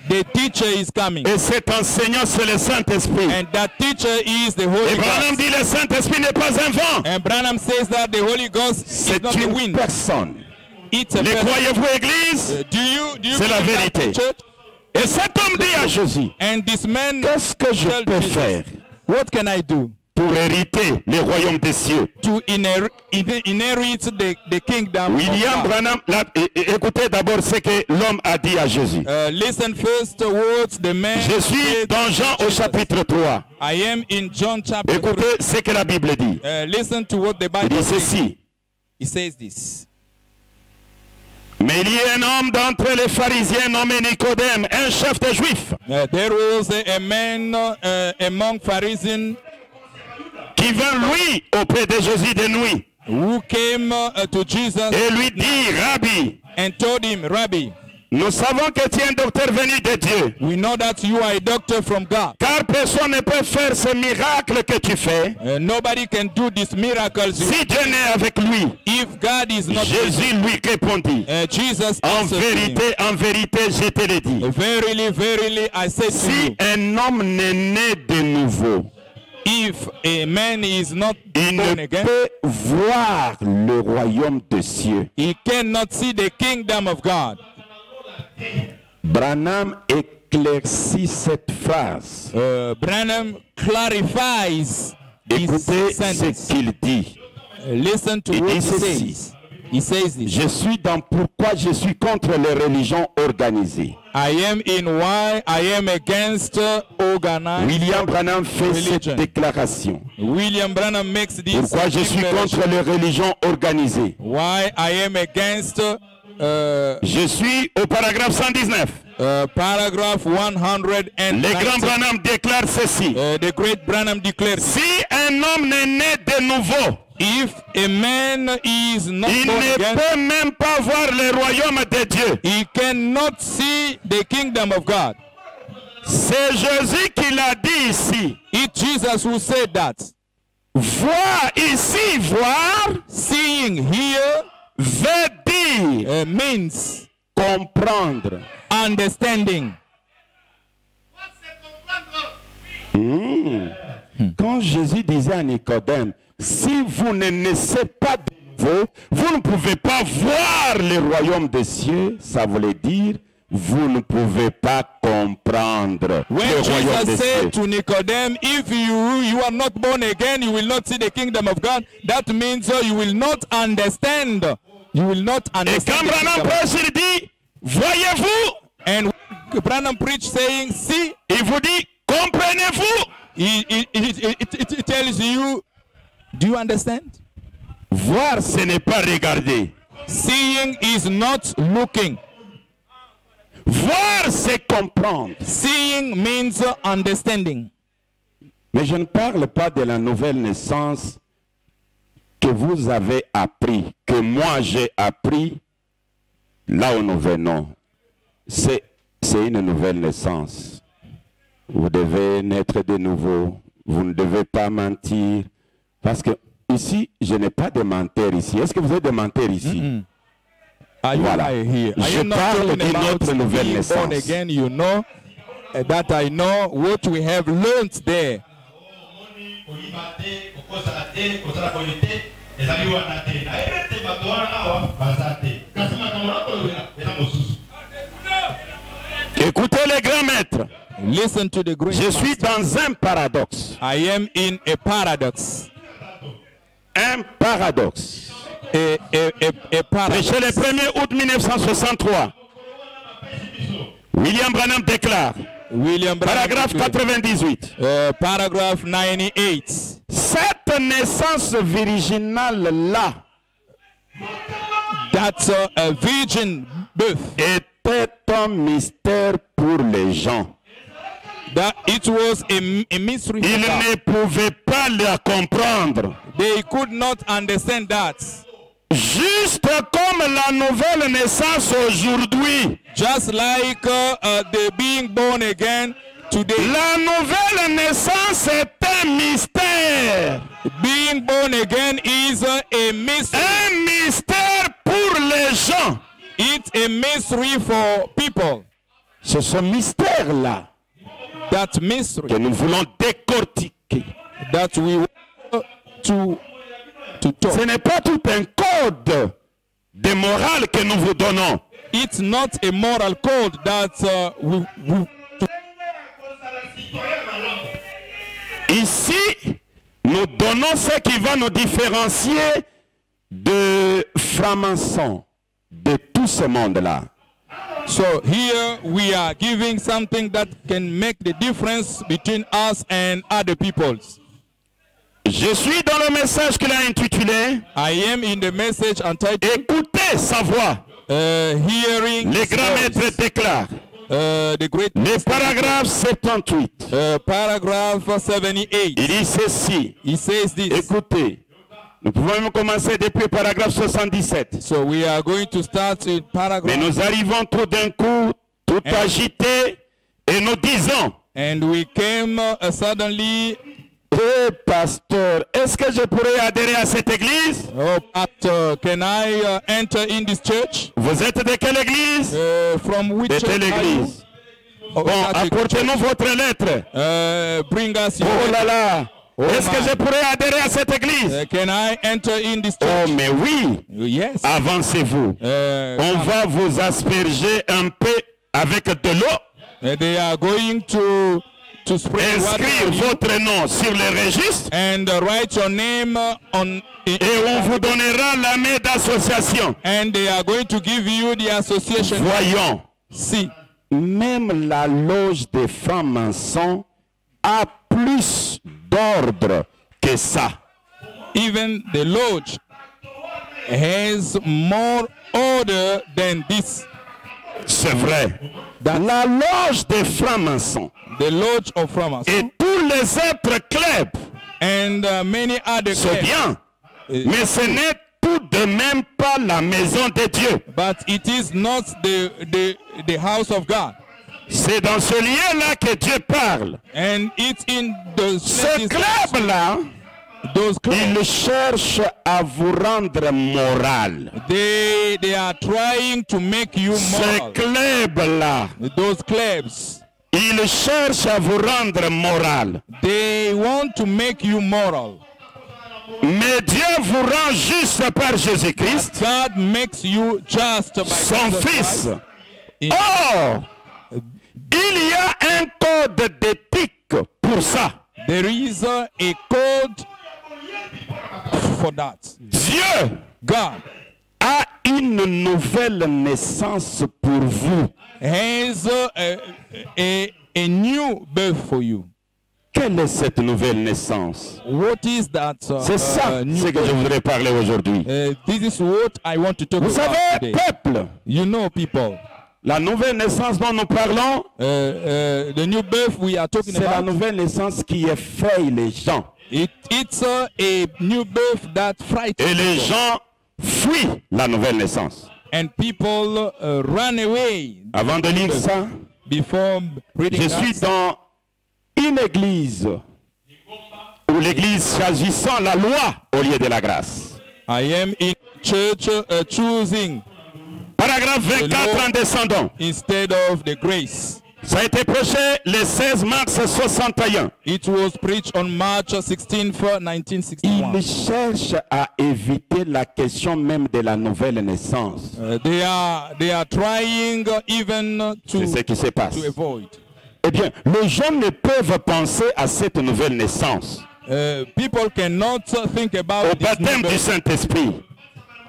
A: The teacher is coming.
B: Et cet enseignant, c'est le Saint-Esprit.
A: And that teacher is the Holy
B: Et Branham
A: Ghost.
B: dit, le Saint-Esprit n'est pas un vent.
A: And Branham says that the Holy Ghost is
B: C'est
A: not the
B: une
A: wind.
B: personne.
A: It's a
B: Les
A: person.
B: croyez-vous, Église?
A: Do you
B: C'est la
A: believe that,
B: vérité.
A: church?
B: Et cet homme dit à Jésus,
A: And this man,
B: qu'est-ce que je
A: tell
B: peux
A: Jesus,
B: faire
A: what can I do
B: pour hériter les royaumes des cieux?
A: to inherit the kingdom
B: William
A: of God?
B: Branham, écoutez d'abord ce que l'homme a dit à Jésus.
A: Listen first to words the man
B: Je suis
A: said
B: dans
A: to
B: Jean au
A: Jesus.
B: chapitre 3.
A: I am in John chapter 3.
B: Écoutez ce que la Bible dit.
A: Listen to what the
B: Il
A: Bible
B: dit
A: says.
B: ceci.
A: He says this.
B: Mais il y a un homme d'entre les pharisiens nommé Nicodème, un chef des Juifs,
A: There was a man among Pharisees
B: qui vint lui auprès de Jésus de nuit
A: who came to Jesus
B: et lui dit, Rabbi,
A: and told him, Rabbi,
B: nous savons que tu es un docteur venu de Dieu,
A: we know that you are a doctor from God.
B: car personne ne peut faire ce miracle que tu fais
A: Nobody can do these miracles
B: si Dieu n'est avec lui.
A: if God is not
B: Jésus lui répondit,
A: Jesus
B: en
A: answered him,
B: vérité, je te le dis.
A: Verily, verily, I say to
B: Si
A: you,
B: un homme n'est né de nouveau,
A: if a man is not
B: il
A: born
B: ne
A: again,
B: peut voir le royaume des cieux.
A: he cannot see the kingdom of God.
B: Branham éclaircit cette phrase.
A: Branham clarifies this
B: Écoutez ce
A: sentence.
B: qu'il dit.
A: Listen to
B: Il
A: what
B: dit
A: he
B: ceci.
A: says. He says this.
B: Je suis dans pourquoi je suis contre les religions organisées.
A: I am in why I am against organized.
B: William Branham fait
A: Religion.
B: cette déclaration.
A: William Branham makes this
B: Pourquoi je suis
A: declaration.
B: contre les religions organisées.
A: Why I am against
B: Je suis au paragraphe 119.
A: paragraph 190.
B: Le grand Branham déclare ceci.
A: The great Branham declares,
B: Si un homme n'est né de nouveau,
A: if a man is not
B: il
A: born
B: ne
A: again,
B: peut même pas voir le royaume de Dieu.
A: he cannot see the kingdom of God.
B: C'est Jésus qui l'a dit ici.
A: It's Jesus who said that.
B: Voir ici, voir,
A: Seeing here
B: veut dire
A: means
B: comprendre.
A: understanding.
B: Quand Jésus disait à Nicodème, si vous ne naissez pas de nouveau, vous ne pouvez pas voir le royaume des cieux, ça voulait dire, vous ne pouvez pas comprendre
A: When
B: le royaume des
A: Jesus
B: cieux.
A: said to Nicodemus, if you are not born again, you will not see the kingdom of God. That means you will not understand. You will not
B: Et
A: understand.
B: quand
A: the
B: Branham
A: kingdom.
B: prêche, il dit, voyez-vous,
A: And Branham preach saying, see,
B: il vous dit, comprenez-vous.
A: it tells you, do you understand?
B: Voir, ce n'est pas regarder.
A: Seeing is not looking.
B: Voir, c'est comprendre.
A: Seeing means understanding.
B: Mais je ne parle pas de la nouvelle naissance que vous avez appris, que moi j'ai appris là où nous venons. C'est une nouvelle naissance. Vous devez naître de nouveau. Vous ne devez pas mentir. Parce que ici, je n'ai pas de menteur ici. Est-ce que vous êtes des menteurs ici? Voilà. Je parle d'une autre nouvelle naissance.
A: Again, you know that I know what we have learned there.
B: Écoutez les grands maîtres.
A: Listen to the great.
B: Je suis dans un paradoxe.
A: I am in a paradox.
B: Un paradoxe.
A: A paradox.
B: Chez le 1er août 1963, William Branham déclare, paragraphe 98.
A: Paragraph 98.
B: Cette naissance virginale-là,
A: that's a virgin birth,
B: était un mystère pour les gens.
A: That it was a mystery.
B: Ils ne pouvaient pas la comprendre.
A: They could not understand that.
B: Juste comme la nouvelle naissance aujourd'hui.
A: Just like the being born again today.
B: La nouvelle naissance est un mystère.
A: Being born again is a mystery.
B: Un mystère pour les gens.
A: It's a mystery for people.
B: C'est ce mystère-là
A: that mystery
B: que nous voulons décortiquer.
A: That we want to talk.
B: Ce n'est pas tout un code de morale que nous vous donnons.
A: It's not a moral code that
B: Ici, nous donnons ce qui va nous différencier de francs-maçons, de tout ce monde-là.
A: So here we are giving something that can make the difference between us and other peoples.
B: Je suis dans le message qu'il a intitulé
A: I am in the message entitled
B: Écoutez sa voix.
A: Hearing
B: les grands maîtres déclarent. Le paragraphe 78.
A: Paragraph 78.
B: Il dit ceci.
A: He says this.
B: Écoutez. Nous pouvons même commencer depuis le paragraphe 77.
A: So we are going to start in paragraph.
B: Mais nous arrivons tout d'un coup, tout agité, et nous disons.
A: And we came suddenly.
B: Pasteur, est-ce que je pourrais adhérer à cette église?
A: Oh, pastor, can I enter in this church?
B: Vous êtes de quelle église?
A: From which
B: de telle église? Bon, apportez-nous votre lettre.
A: Bring us your
B: oh là là. Est-ce que je pourrais adhérer à cette église?
A: Can I enter in this church?
B: Oh, mais oui.
A: Yes.
B: Avancez-vous. On va vous asperger un peu avec de l'eau.
A: They are going to
B: inscrire votre nom sur le registre.
A: And write your name on.
B: Et on vous donnera la main d'association.
A: And they are going to give you the association.
B: Voyons.
A: Si.
B: Même la loge des francs-maçons a plus d'ordre que ça.
A: Even the lodge has more order than this.
B: C'est vrai. La loge des francs-maçons.
A: The lodge of Framas.
B: Et tous les autres clubs.
A: And many other clubs.
B: C'est bien. Mais ce n'est tout de même pas la maison de Dieu.
A: But it is not the house of God.
B: C'est dans ce lieu-là que Dieu parle.
A: And it's in the
B: ce club-là, ils cherchent à vous rendre moral.
A: They are trying to make you moral.
B: Ce club-là,
A: those clubs,
B: ils cherchent à vous rendre moral.
A: They want to make you moral.
B: Mais Dieu vous rend juste par Jésus-Christ,
A: God makes you just by
B: son Fils. Or, il y a un code d'éthique pour ça.
A: There is a code for that.
B: Dieu,
A: God,
B: a une nouvelle naissance pour vous.
A: Has a new birth for you.
B: Quelle est cette nouvelle naissance?
A: What is that?
B: C'est ça ce que je voudrais parler aujourd'hui.
A: This is what I want to talk
B: Vous
A: about
B: savez,
A: today.
B: peuple,
A: you know, people.
B: La nouvelle naissance dont nous parlons,
A: the new birth we are talking
B: c'est la
A: about.
B: nouvelle naissance qui effraie les gens.
A: It's a new birth that frightens
B: Et les
A: people.
B: gens fuient la nouvelle naissance.
A: and people run away.
B: Avant de lire ça,
A: Before reading
B: je suis dans une église où l'église choisissant la loi au lieu de la grâce.
A: I am in church choosing
B: Paragraphe 24 en descendant.
A: instead of the grace.
B: Ça a été prêché le 16 mars 61.
A: It was preached on March 16th, 1961.
B: Il cherche à éviter la question même de la nouvelle naissance.
A: They are trying even
B: C'est ce qui se passe.
A: to avoid.
B: Eh bien, les gens ne peuvent penser à cette nouvelle naissance,
A: People cannot think about
B: au
A: this
B: baptême
A: new
B: du
A: birth
B: Saint-Esprit,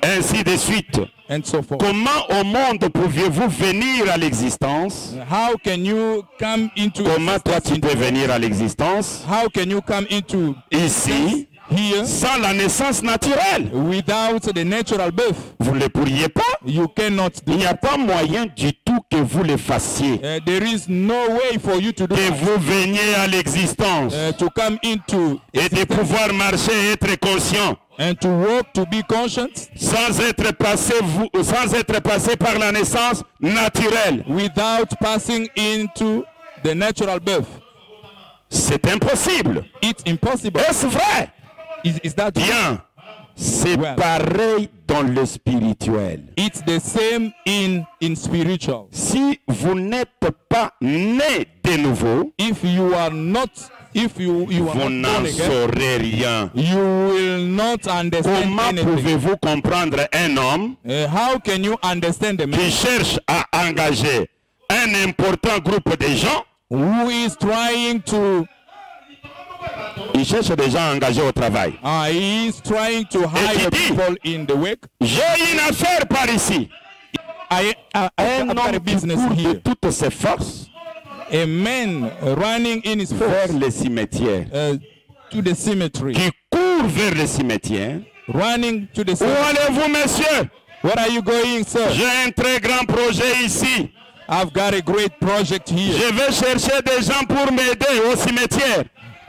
B: ainsi de suite.
A: and so forth.
B: Comment au monde pouviez-vous venir à l'existence?
A: How can you come into
B: Comment toi
A: existence
B: tu peux venir à l'existence
A: How can you come into
B: ici
A: here
B: sans la naissance naturelle?
A: without the natural birth?
B: Vous ne le pourriez pas.
A: You cannot do
B: Il n'y a pas moyen du tout que vous le fassiez,
A: there is no way for you to do
B: que
A: that.
B: vous veniez à l'existence
A: To come into
B: et de pouvoir marcher et être conscient
A: and to walk, to be conscious
B: sans être passé par la naissance naturelle.
A: without passing into the natural birth.
B: C'est impossible.
A: It's impossible.
B: Est-ce vrai?
A: Is that true?
B: Bien. C'est
A: Well.
B: pareil dans le spirituel.
A: It's the same in spiritual.
B: Si vous n'êtes pas né de nouveau,
A: If you are not, if you are
B: vous
A: not born
B: n'en
A: again,
B: saurez rien.
A: you will not understand
B: Comment
A: anything.
B: pouvez-vous comprendre un homme
A: How can you understand a man
B: qui cherche à engager un important groupe de gens?
A: who is trying to
B: Il cherche des gens engagés au travail.
A: he is trying to hire
B: dit,
A: people in the work?
B: J'ai une affaire par ici.
A: I've
B: Un
A: got a
B: homme qui
A: business
B: court de
A: here.
B: toutes ses forces
A: A man running in his
B: vers
A: force
B: le cimetière.
A: to the cemetery.
B: Qui court vers le cimetière.
A: Running to the
B: Où
A: cemetery.
B: allez-vous, monsieur?
A: Where are you going, sir?
B: J'ai un très grand projet ici.
A: I've got a great project here.
B: Je vais chercher des gens pour m'aider au cimetière.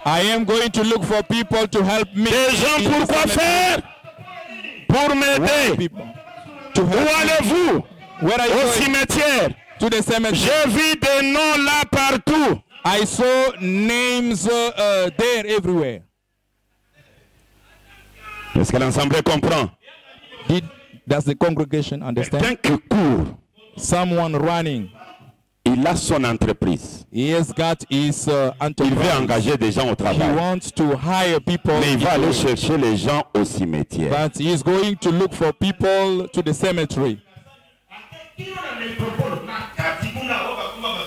A: I am going to look for people to help me.
B: Des gens
A: in
B: pour
A: the
B: quoi
A: cemetery.
B: faire? Pour m'aider.
A: People to
B: Où
A: help me.
B: allez-vous?
A: Where are you
B: Au
A: going?
B: cimetière.
A: To the cemetery.
B: J'ai vu des noms là partout.
A: I saw names there everywhere.
B: Est-ce que l'ensemble comprend?
A: Does the congregation understand?
B: Quelqu'un qui court,
A: Someone running.
B: il a son entreprise.
A: He has got his
B: Il veut
A: enterprise.
B: engager des gens au
A: He
B: travail.
A: wants to hire people,
B: Mais il va aller chercher les gens au cimetière.
A: but he is going to look for people to the cemetery.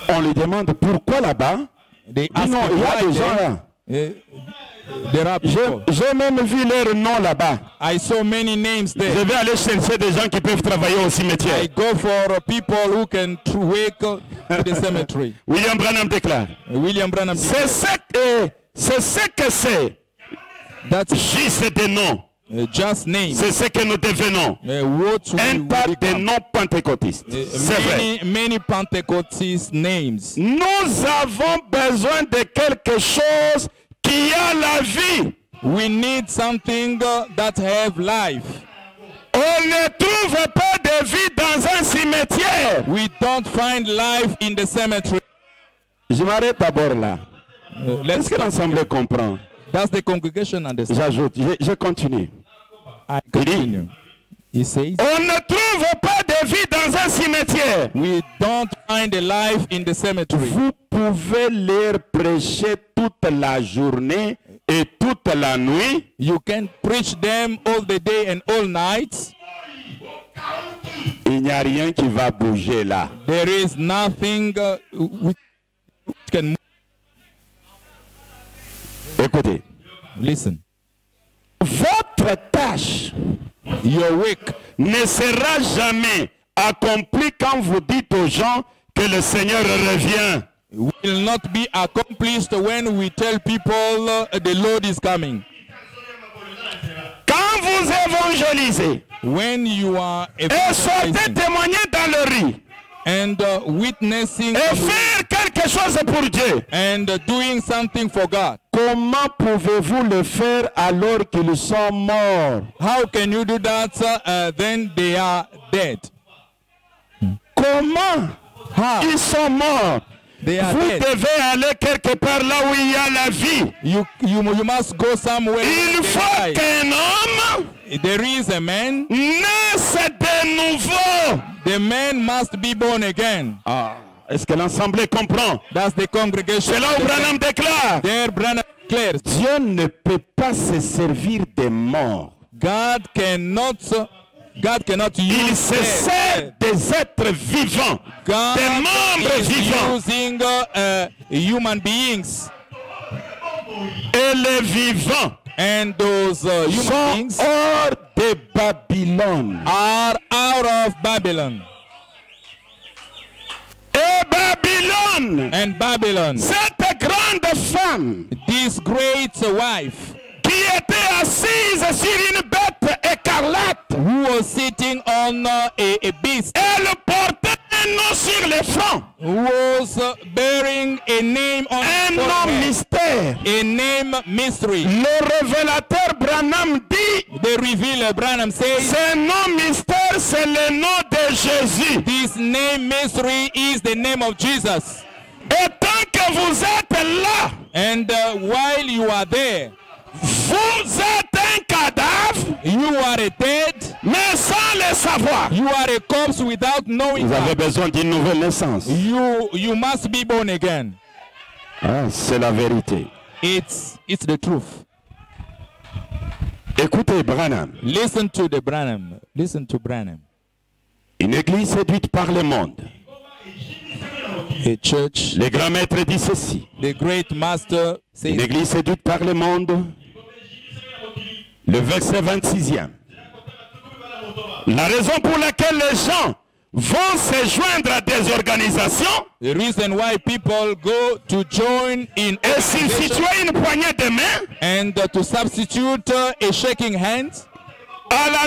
B: On lui demande pourquoi là-bas?
A: They
B: Il dit
A: ask
B: non, il y a
A: why
B: des gens
A: there.
B: là.
A: There are people.
B: J'ai même vu leur nom là-bas.
A: I saw many names
B: Je
A: there.
B: vais aller chercher des gens qui peuvent travailler au cimetière.
A: I go for people who can work to the cemetery.
B: William Branham déclare.
A: William Branham.
B: C'est ce que c'est.
A: That's
B: Juste des noms.
A: just names.
B: C'est ce que nous devenons.
A: What we
B: Un tas de
A: become.
B: noms pentecôtistes. C'est vrai.
A: Many Pentecostist names.
B: Nous avons besoin de quelque chose qui a la vie.
A: We need something that have life.
B: On ne trouve pas de vie dans un cimetière.
A: We don't find life in the cemetery.
B: Je m'arrête d'abord là.
A: Let's
B: Est-ce que l'ensemble comprend?
A: Does the congregation understand?
B: J'ajoute, je continue.
A: I continue. He says,
B: On ne trouve pas de vie dans un cimetière.
A: we don't find a life in the cemetery.
B: Vous pouvez leur prêcher toute la journée et toute la nuit.
A: You can preach them all the day and all night.
B: Il n'y a rien qui va bouger là.
A: There is nothing which can move.
B: Écoutez,
A: Listen.
B: votre tâche
A: Your work
B: ne sera jamais accomplie quand vous dites aux gens que le Seigneur revient.
A: will not be accomplished when we tell people the Lord is coming.
B: Quand vous évangélisez
A: When you are
B: et sortez
A: evangelizing
B: témoigner dans le rue
A: and witnessing
B: et faire quelque chose pour Dieu,
A: and doing something for God,
B: comment pouvez-vous le faire alors qu'ils sont morts?
A: how can you do that then they are dead?
B: Comment
A: How?
B: ils sont morts?
A: They are
B: Vous
A: dead.
B: devez aller quelque part là où il y a la vie.
A: You must go somewhere.
B: Il faut
A: They
B: qu'un homme
A: die. There is a man.
B: naisse de nouveau.
A: The man must be born again.
B: Est-ce que l'Assemblée comprend?
A: That's the congregation.
B: C'est là où Branham déclare.
A: There Branham declares,
B: Dieu ne peut pas se servir des morts.
A: God cannot
B: Il
A: use
B: se sert des êtres vivants,
A: God
B: des membres
A: is
B: vivants.
A: using human beings,
B: Et les vivants
A: and those human
B: sont
A: beings
B: hors de Babylone.
A: are out of Babylon.
B: Et Babylone,
A: And Babylon,
B: cette grande femme
A: this great wife
B: qui était assise sur une bête écarlate,
A: who was sitting on a beast,
B: elle portait un nom sur le front,
A: who was bearing a name on
B: un
A: her
B: nom
A: forehead,
B: mystère.
A: a name mystery.
B: Le révélateur Branham dit,
A: The revealer Branham says,
B: ce nom mystère, c'est le nom de Jésus.
A: this name mystery is the name of Jesus.
B: Et tant que vous êtes là,
A: And while you are there,
B: vous êtes un cadavre,
A: you are a dead,
B: mais sans le savoir.
A: you are a corpse without knowing
B: Vous avez
A: that.
B: besoin d'une nouvelle naissance.
A: You must be born again.
B: C'est la vérité.
A: It's the truth.
B: Écoutez Branham.
A: Listen to the Branham. Listen to Branham.
B: Une église séduite par le monde.
A: A church,
B: Le grand maître dit ceci.
A: the great master
B: Une
A: says,
B: église séduite par le monde. Le verset 26e. La raison pour laquelle les gens vont se joindre à des organisations
A: the reason why people go to join in
B: et substituer une poignée de main
A: and to substitute a shaking hand
B: à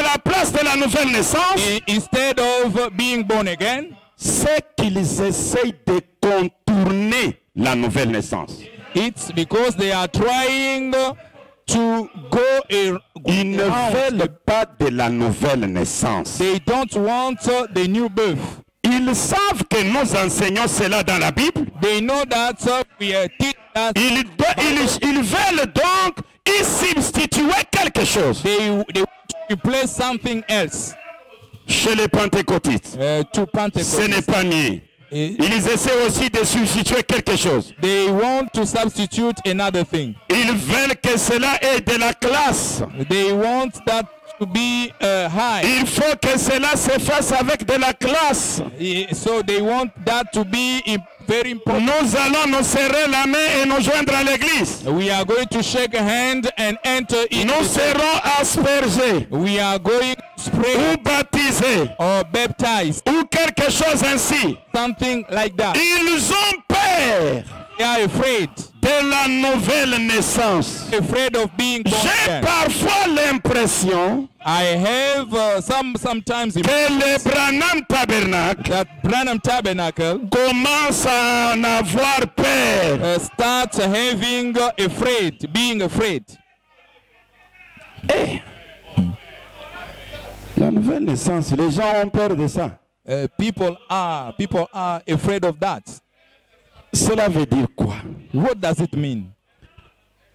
B: la place de la nouvelle naissance,
A: instead of being born again,
B: c'est qu'ils essayent de contourner la nouvelle naissance.
A: it's because they are trying to go
B: Ils ne
A: around.
B: veulent pas de la nouvelle naissance.
A: They don't want the new birth.
B: Ils savent que nous enseignons cela dans la Bible.
A: They know that we are teaching that
B: Ils veulent donc y substituer quelque chose.
A: they want to replace something else
B: Chez les pentecôtistes,
A: to
B: ce
A: Pentecost.
B: n'est pas nié. Ils essaient aussi de substituer quelque chose.
A: They want to substitute another thing.
B: Ils veulent que cela ait de la classe.
A: They want that to be high.
B: Il faut que cela se fasse avec de la classe.
A: So they want that to be very important.
B: Nous allons nous serrer la main et nous joindre à l'église.
A: We are going to shake a hand and enter into
B: Nous serons aspergés
A: we are going to spray
B: ou baptisés
A: or baptize,
B: ou quelque chose ainsi.
A: something like that.
B: Ils ont peur
A: They are afraid
B: de la nouvelle naissance.
A: of being born
B: J'ai
A: again.
B: parfois l'impression
A: I have sometimes
B: que le Branham Tabernacle
A: that Branham Tabernacle
B: commence à en avoir peur.
A: starts being afraid.
B: La nouvelle naissance, les gens ont peur de ça.
A: People are afraid of that.
B: Cela veut dire quoi?
A: What does it mean?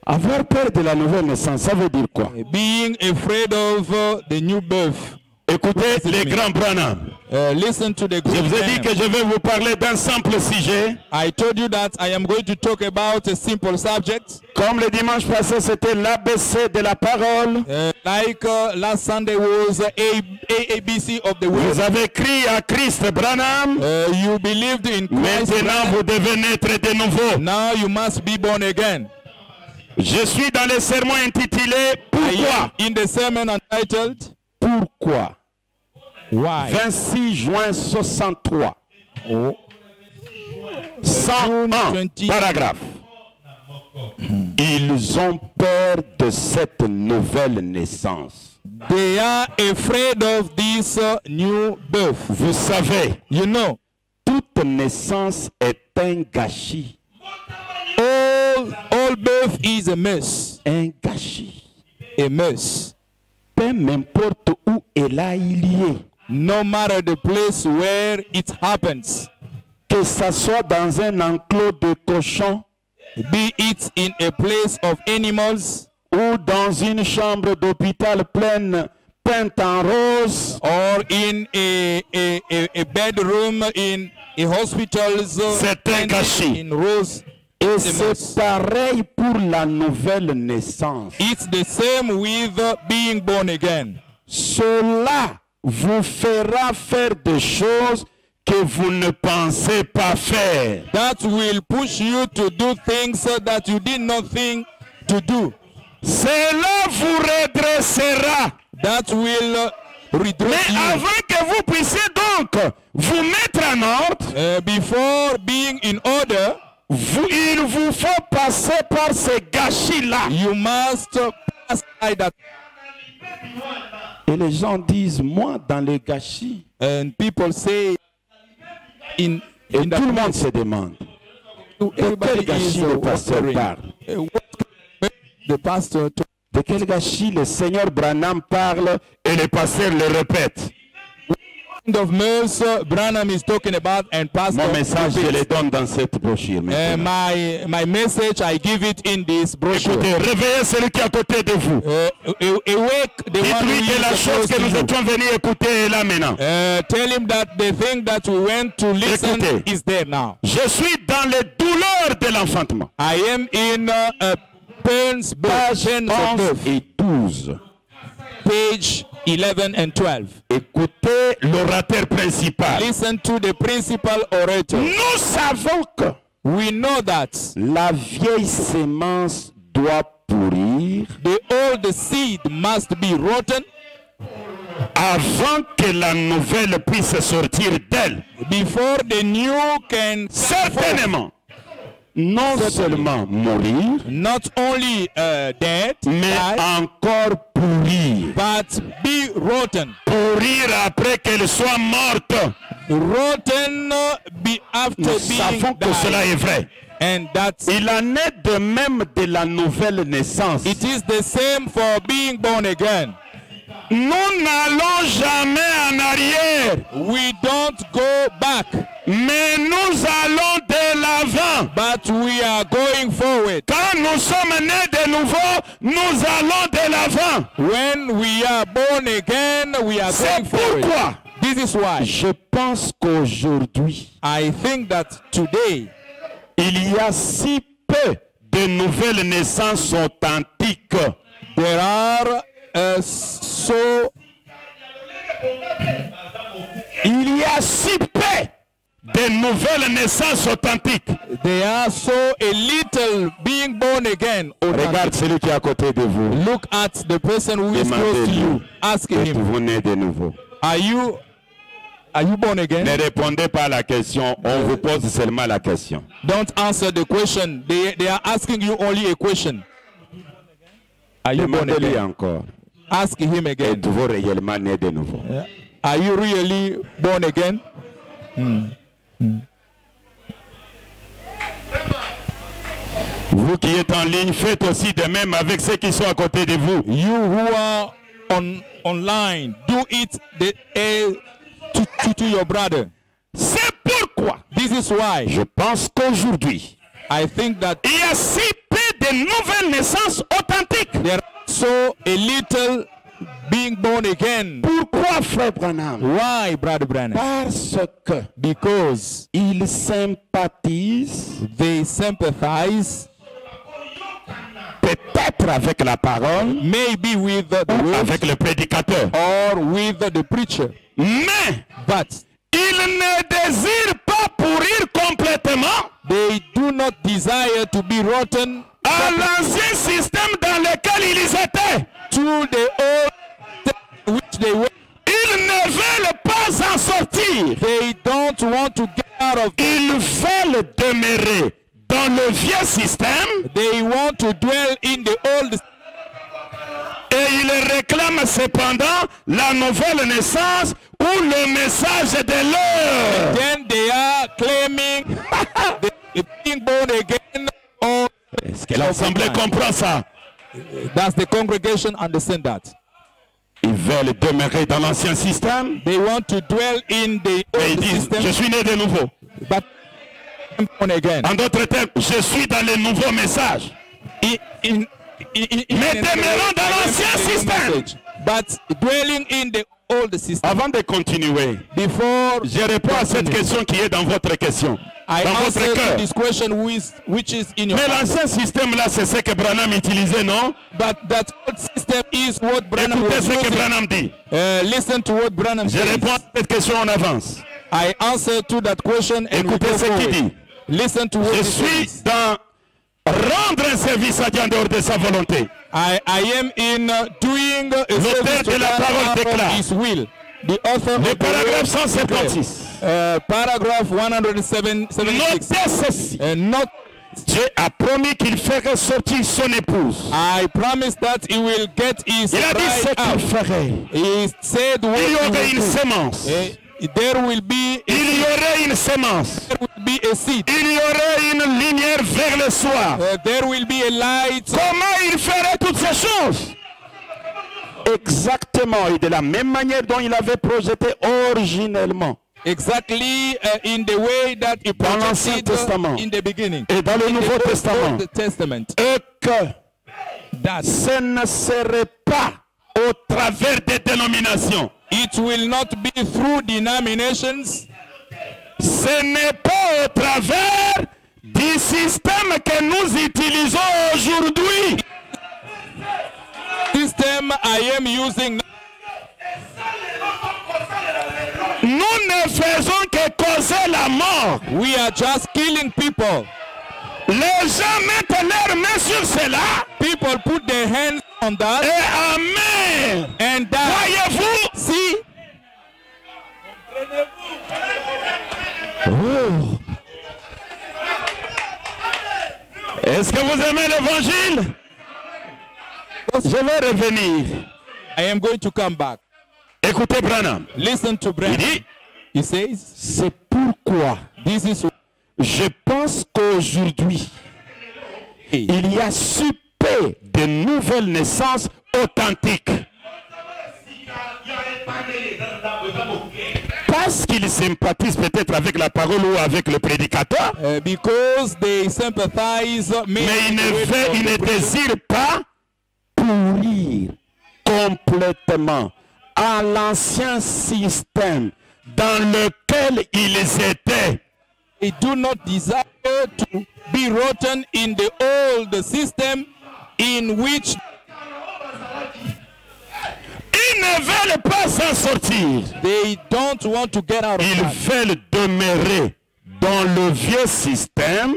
B: Avoir peur de la nouvelle naissance, ça veut dire quoi?
A: Being afraid of the new birth.
B: Écoutez
A: does it
B: les
A: mean?
B: grands Branham.
A: Listen to the
B: Je
A: great
B: vous ai dit
A: man.
B: que je vais vous parler d'un simple sujet.
A: I told you that I am going to talk about a simple subject.
B: Comme le dimanche passé, c'était l'ABC de la parole.
A: Like last Sunday was ABC of the
B: Vous
A: word.
B: avez crié à Christ Branham.
A: You believed in Christ.
B: Maintenant, vous devez naître de nouveau.
A: Now you must be born again.
B: Je suis dans le sermon intitulé Pourquoi?
A: In the sermon entitled,
B: Pourquoi?
A: Why?
B: 26 juin 63. 101,
A: 20.
B: paragraphe. Ils ont peur de cette nouvelle naissance.
A: They are afraid of this new birth.
B: Vous savez,
A: You know,
B: toute naissance est un gâchis.
A: all birth is a mess.
B: Un gâchis.
A: A mess.
B: Peu m'importe où elle a lié.
A: no matter the place where it happens,
B: que ça soit dans un enclos de cochons,
A: be it in a place of animals,
B: ou dans une chambre d'hôpital pleine, peinte en rose,
A: or in a bedroom in a hospital,
B: c'est un gâchis.
A: in rose.
B: Et c'est pareil pour la nouvelle naissance.
A: It's the same with being born again.
B: Cela vous fera faire des choses que vous ne pensez pas faire.
A: That will push you to do things that you did not think to do.
B: Cela vous redressera.
A: That will redress
B: Mais
A: you.
B: avant que vous puissiez donc vous mettre en ordre,
A: Before being in order,
B: il vous faut passer par ces gâchis-là.
A: you must pass by that.
B: Et les gens disent, moi, dans les gâchis.
A: And people say,
B: Et tout le monde se demande, de quel gâchis le pasteur parle?
A: The pastor told.
B: De quel gâchis le Seigneur Branham parle et le pasteur le répète?
A: Of meals Branham is talking about, and pastor.
B: Mon message, je le donne dans cette brochure.
A: My message, I give it in this brochure.
B: Écoutez, réveillez celui qui est à côté de vous.
A: Awake the one who
B: Dites-lui que la
A: is
B: chose
A: close
B: que
A: to
B: nous
A: you.
B: étions venus écouter est là maintenant.
A: Tell him that the thing that we went to listen
B: Écoutez.
A: is there now.
B: Je suis dans les douleurs de l'enfantement.
A: I am in pains,
B: Page
A: pains of
B: 11
A: birth.
B: et 12.
A: Page 11 and 12.
B: Écoutez l'orateur principal.
A: Listen to the principal orator.
B: Nous savons que
A: We know that
B: la vieille sémence doit pourrir
A: the old seed must be rotten
B: avant que la nouvelle puisse sortir d'elle.
A: before the new can
B: Certainement, non seulement mourir,
A: not only dead,
B: mais
A: die,
B: encore pourrir.
A: but be rotten.
B: Pourrir après qu'elle soit morte.
A: Rotten be after
B: Nous
A: being
B: savons que cela
A: died.
B: est vrai.
A: And that's
B: Il en est de même de la nouvelle naissance.
A: it is the same for being born again.
B: Nous n'allons jamais en arrière,
A: We don't go back,
B: mais nous allons de l'avant.
A: but we are going forward.
B: Quand nous sommes nés de nouveau, nous allons de l'avant.
A: When we are born again, we are
B: C'est
A: going forward.
B: pourquoi
A: This is why
B: je pense qu'aujourd'hui,
A: I think that today
B: il y a si peu de nouvelles naissances authentiques.
A: there are
B: Il y a si peu de nouvelles naissances authentiques.
A: there are so a little being born again.
B: Regarde celui qui est à côté de vous.
A: Look at the person who is close to you. Ask him,
B: Êtes-vous né de nouveau?
A: are you born again?
B: Ne répondez pas à la question, on vous pose seulement la question.
A: Don't answer the question. They are asking you only a question. Are you born
B: Demandez-lui
A: again?
B: encore.
A: Ask him again.
B: Êtes-vous réellement né de nouveau?
A: Are you really born again?
B: Vous qui êtes en ligne, faites aussi de même avec ceux qui sont à côté de vous.
A: You who are online, do it to your brother.
B: C'est pourquoi
A: This is why
B: je pense qu'aujourd'hui,
A: I think that
B: il y a si peu de nouvelles naissances authentiques.
A: there are so a little being born again.
B: Pourquoi, frère Branham?
A: Why, Brother Branham?
B: Parce que
A: Because
B: ils sympathisent
A: they sympathize
B: peut-être avec la parole
A: maybe with the
B: ou
A: word
B: avec le prédicateur.
A: or with the preacher,
B: Mais
A: but
B: ils ne désirent pas pourrir complètement
A: they do not desire to be rotten
B: à l'ancien système dans lequel ils étaient.
A: to the old thing which they were.
B: Ils ne veulent pas en sortir.
A: They don't want to get out of.
B: Ils veulent demeurer dans le vieux système
A: They want to dwell in the old.
B: et ils réclament cependant la nouvelle naissance ou le message de l'heure.
A: Then they are claiming the being born again. Or
B: Est-ce que l'Assemblée comprend ça?
A: does the congregation understand that?
B: Ils veulent demeurer dans l'ancien système.
A: They want to dwell in the
B: Et ils
A: old
B: disent,
A: system,
B: je suis né de nouveau.
A: but born again.
B: En d'autres termes, je suis dans le nouveau message.
A: In
B: Mais demeurons dans l'ancien système.
A: But dwelling in the old system.
B: Avant de continuer,
A: Before
B: je réponds à cette question qui est dans votre question,
A: I
B: dans votre
A: answer
B: cœur.
A: to this question which is in your
B: Mais
A: heart.
B: l'ancien système là, c'est ce que Branham utilisait, non?
A: But that old system is what Branham
B: Écoutez
A: was
B: ce que
A: using.
B: Branham dit.
A: Listen to what Branham
B: Je
A: says.
B: réponds à cette question en avance.
A: I answer to that question and we
B: Écoutez
A: go
B: ce qu'il
A: forward.
B: dit.
A: Listen to what
B: Je
A: he
B: suis
A: says.
B: dans rendre un service à Dieu en dehors de sa volonté.
A: I am in doing a service to
B: de la
A: God
B: parole
A: out of
B: déclare.
A: His will. The author
B: Le
A: of the
B: paragraphe
A: word
B: 176.
A: paragraph 176.
B: Notez ceci.
A: Not
B: Dieu a promis qu'il ferait sortir son épouse.
A: I promise that he will get his
B: Il a dit ce
A: bride
B: qu'il
A: out.
B: ferait.
A: He said what
B: Il y
A: he
B: aurait une
A: will do.
B: sémence.
A: There will be
B: Il y aurait une sémence.
A: there will be a seed.
B: Il y aurait une lumière vers le soir.
A: There will be a light.
B: Comment il ferait toutes ces choses? Exactement, et de la même manière dont il avait projeté originellement.
A: Exactly in the way that he
B: Dans l'Ancien
A: projected
B: Testament
A: in the beginning.
B: et dans le
A: In
B: Nouveau
A: the
B: Testament.
A: Old Testament.
B: Et que
A: That
B: ce ne serait pas au travers des dénominations.
A: it will not be through denominations.
B: Ce n'est pas au travers du système que nous utilisons aujourd'hui.
A: System I am using.
B: Nous ne faisons que causer la mort.
A: We are just killing people.
B: Les gens mettent leurs mains sur cela
A: People put their hands on
B: et
A: that
B: amen.
A: and die.
B: Voyez-vous?
A: See,
B: Oh. Est-ce que vous aimez l'évangile? Je vais revenir.
A: I am going to come back.
B: Écoutez Branham.
A: Listen to
B: Il
A: Branham.
B: dit,
A: He says,
B: c'est pourquoi
A: this is
B: je pense qu'aujourd'hui, il y a super de nouvelles naissances authentiques. Parce qu'ils sympathisent peut-être avec la parole ou avec le prédicateur,
A: because they sympathize
B: mais ils ne désirent pas pourrir complètement à l'ancien système dans lequel ils étaient.
A: They do not desire to be rotten in the old system in which
B: Ils ne veulent pas s'en sortir.
A: they don't want to get out of
B: Ils
A: that.
B: veulent demeurer dans le vieux système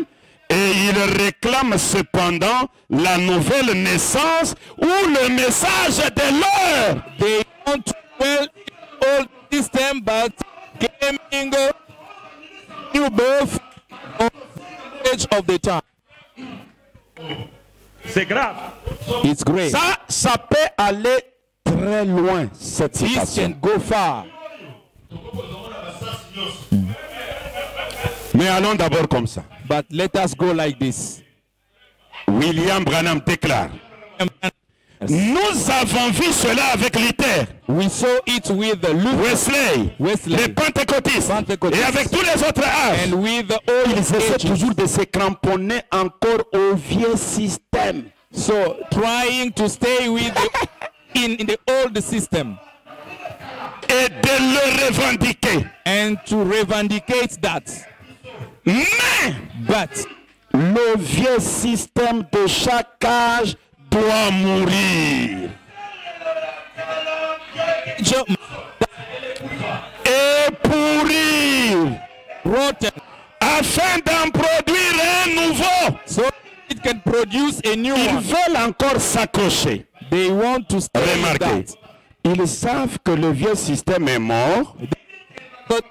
B: et ils réclament cependant la nouvelle naissance ou le message de l'heure.
A: They want to dwell in the old system but claiming new birth of the age of the time.
B: C'est grave.
A: It's great.
B: Ça peut aller très loin, cette
A: This
B: citation.
A: can go far.
B: Mais allons d'abord comme ça.
A: But let us go like this.
B: William Branham déclare, nous avons vu cela avec Luther,
A: We saw it with the Luther,
B: Wesley, les pentecôtistes et avec tous les autres âges.
A: and with the old
B: Ils essaient
A: ages.
B: toujours de se cramponner encore au vieux système.
A: So trying to stay with in the old system
B: Et de le revendiquer.
A: and to revendicate that.
B: Mais
A: But
B: le vieux système de chaque âge doit mourir. Et pourrir.
A: rotten,
B: Afin d'en produire un nouveau.
A: so it can produce a new
B: Ils
A: one.
B: veulent encore s'accrocher.
A: They want to stay in
B: Remarquez,
A: that.
B: ils savent que le vieux système est mort.
A: But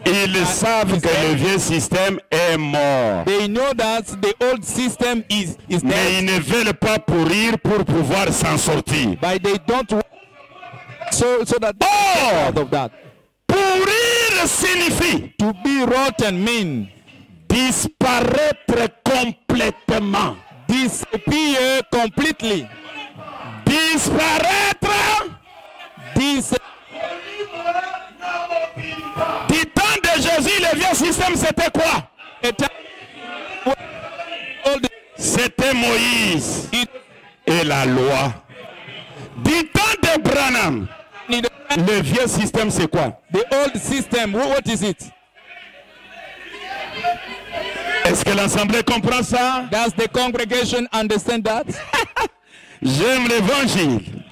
B: Ils savent que le vieux système est mort.
A: they know that the old system is
B: Mais
A: dead,
B: ils ne veulent pas pourrir pour pouvoir s'en sortir.
A: but they don't want so that they get out of that.
B: Pourrir signifie
A: To be rotten mean
B: disparaître complètement.
A: disappear completely.
B: Disparaître
A: system.
B: Du temps de Jésus, le vieux système, c'était quoi? C'était Moïse et la loi. Du temps de Branham, le vieux système, c'est quoi?
A: The old system, what is it?
B: Est-ce que l'Assemblée comprend ça?
A: Does the congregation understand that?
B: J'aime l'évangile.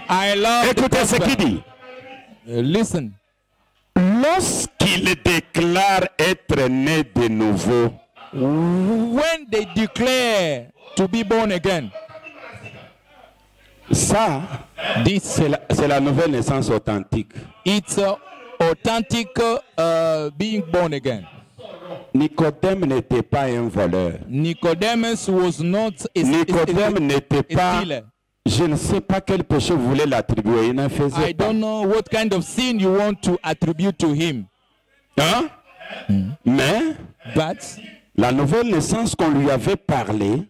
A: I love
B: Écoutez ce qu'il dit.
A: Listen.
B: Lorsqu'il déclare être né de nouveau,
A: When they declare to be born again,
B: ça, c'est la nouvelle naissance authentique.
A: it's authentic being born again.
B: Nicodème n'était pas un voleur.
A: Nicodemus was not
B: Nicodème n'était
A: a
B: pas,
A: stealer.
B: je ne sais pas quel péché vous voulez l'attribuer, il n'en faisait
A: I
B: pas.
A: don't know what kind of sin you want to attribute to him.
B: Hein? Mais
A: But,
B: la nouvelle naissance qu'on lui avait parlé,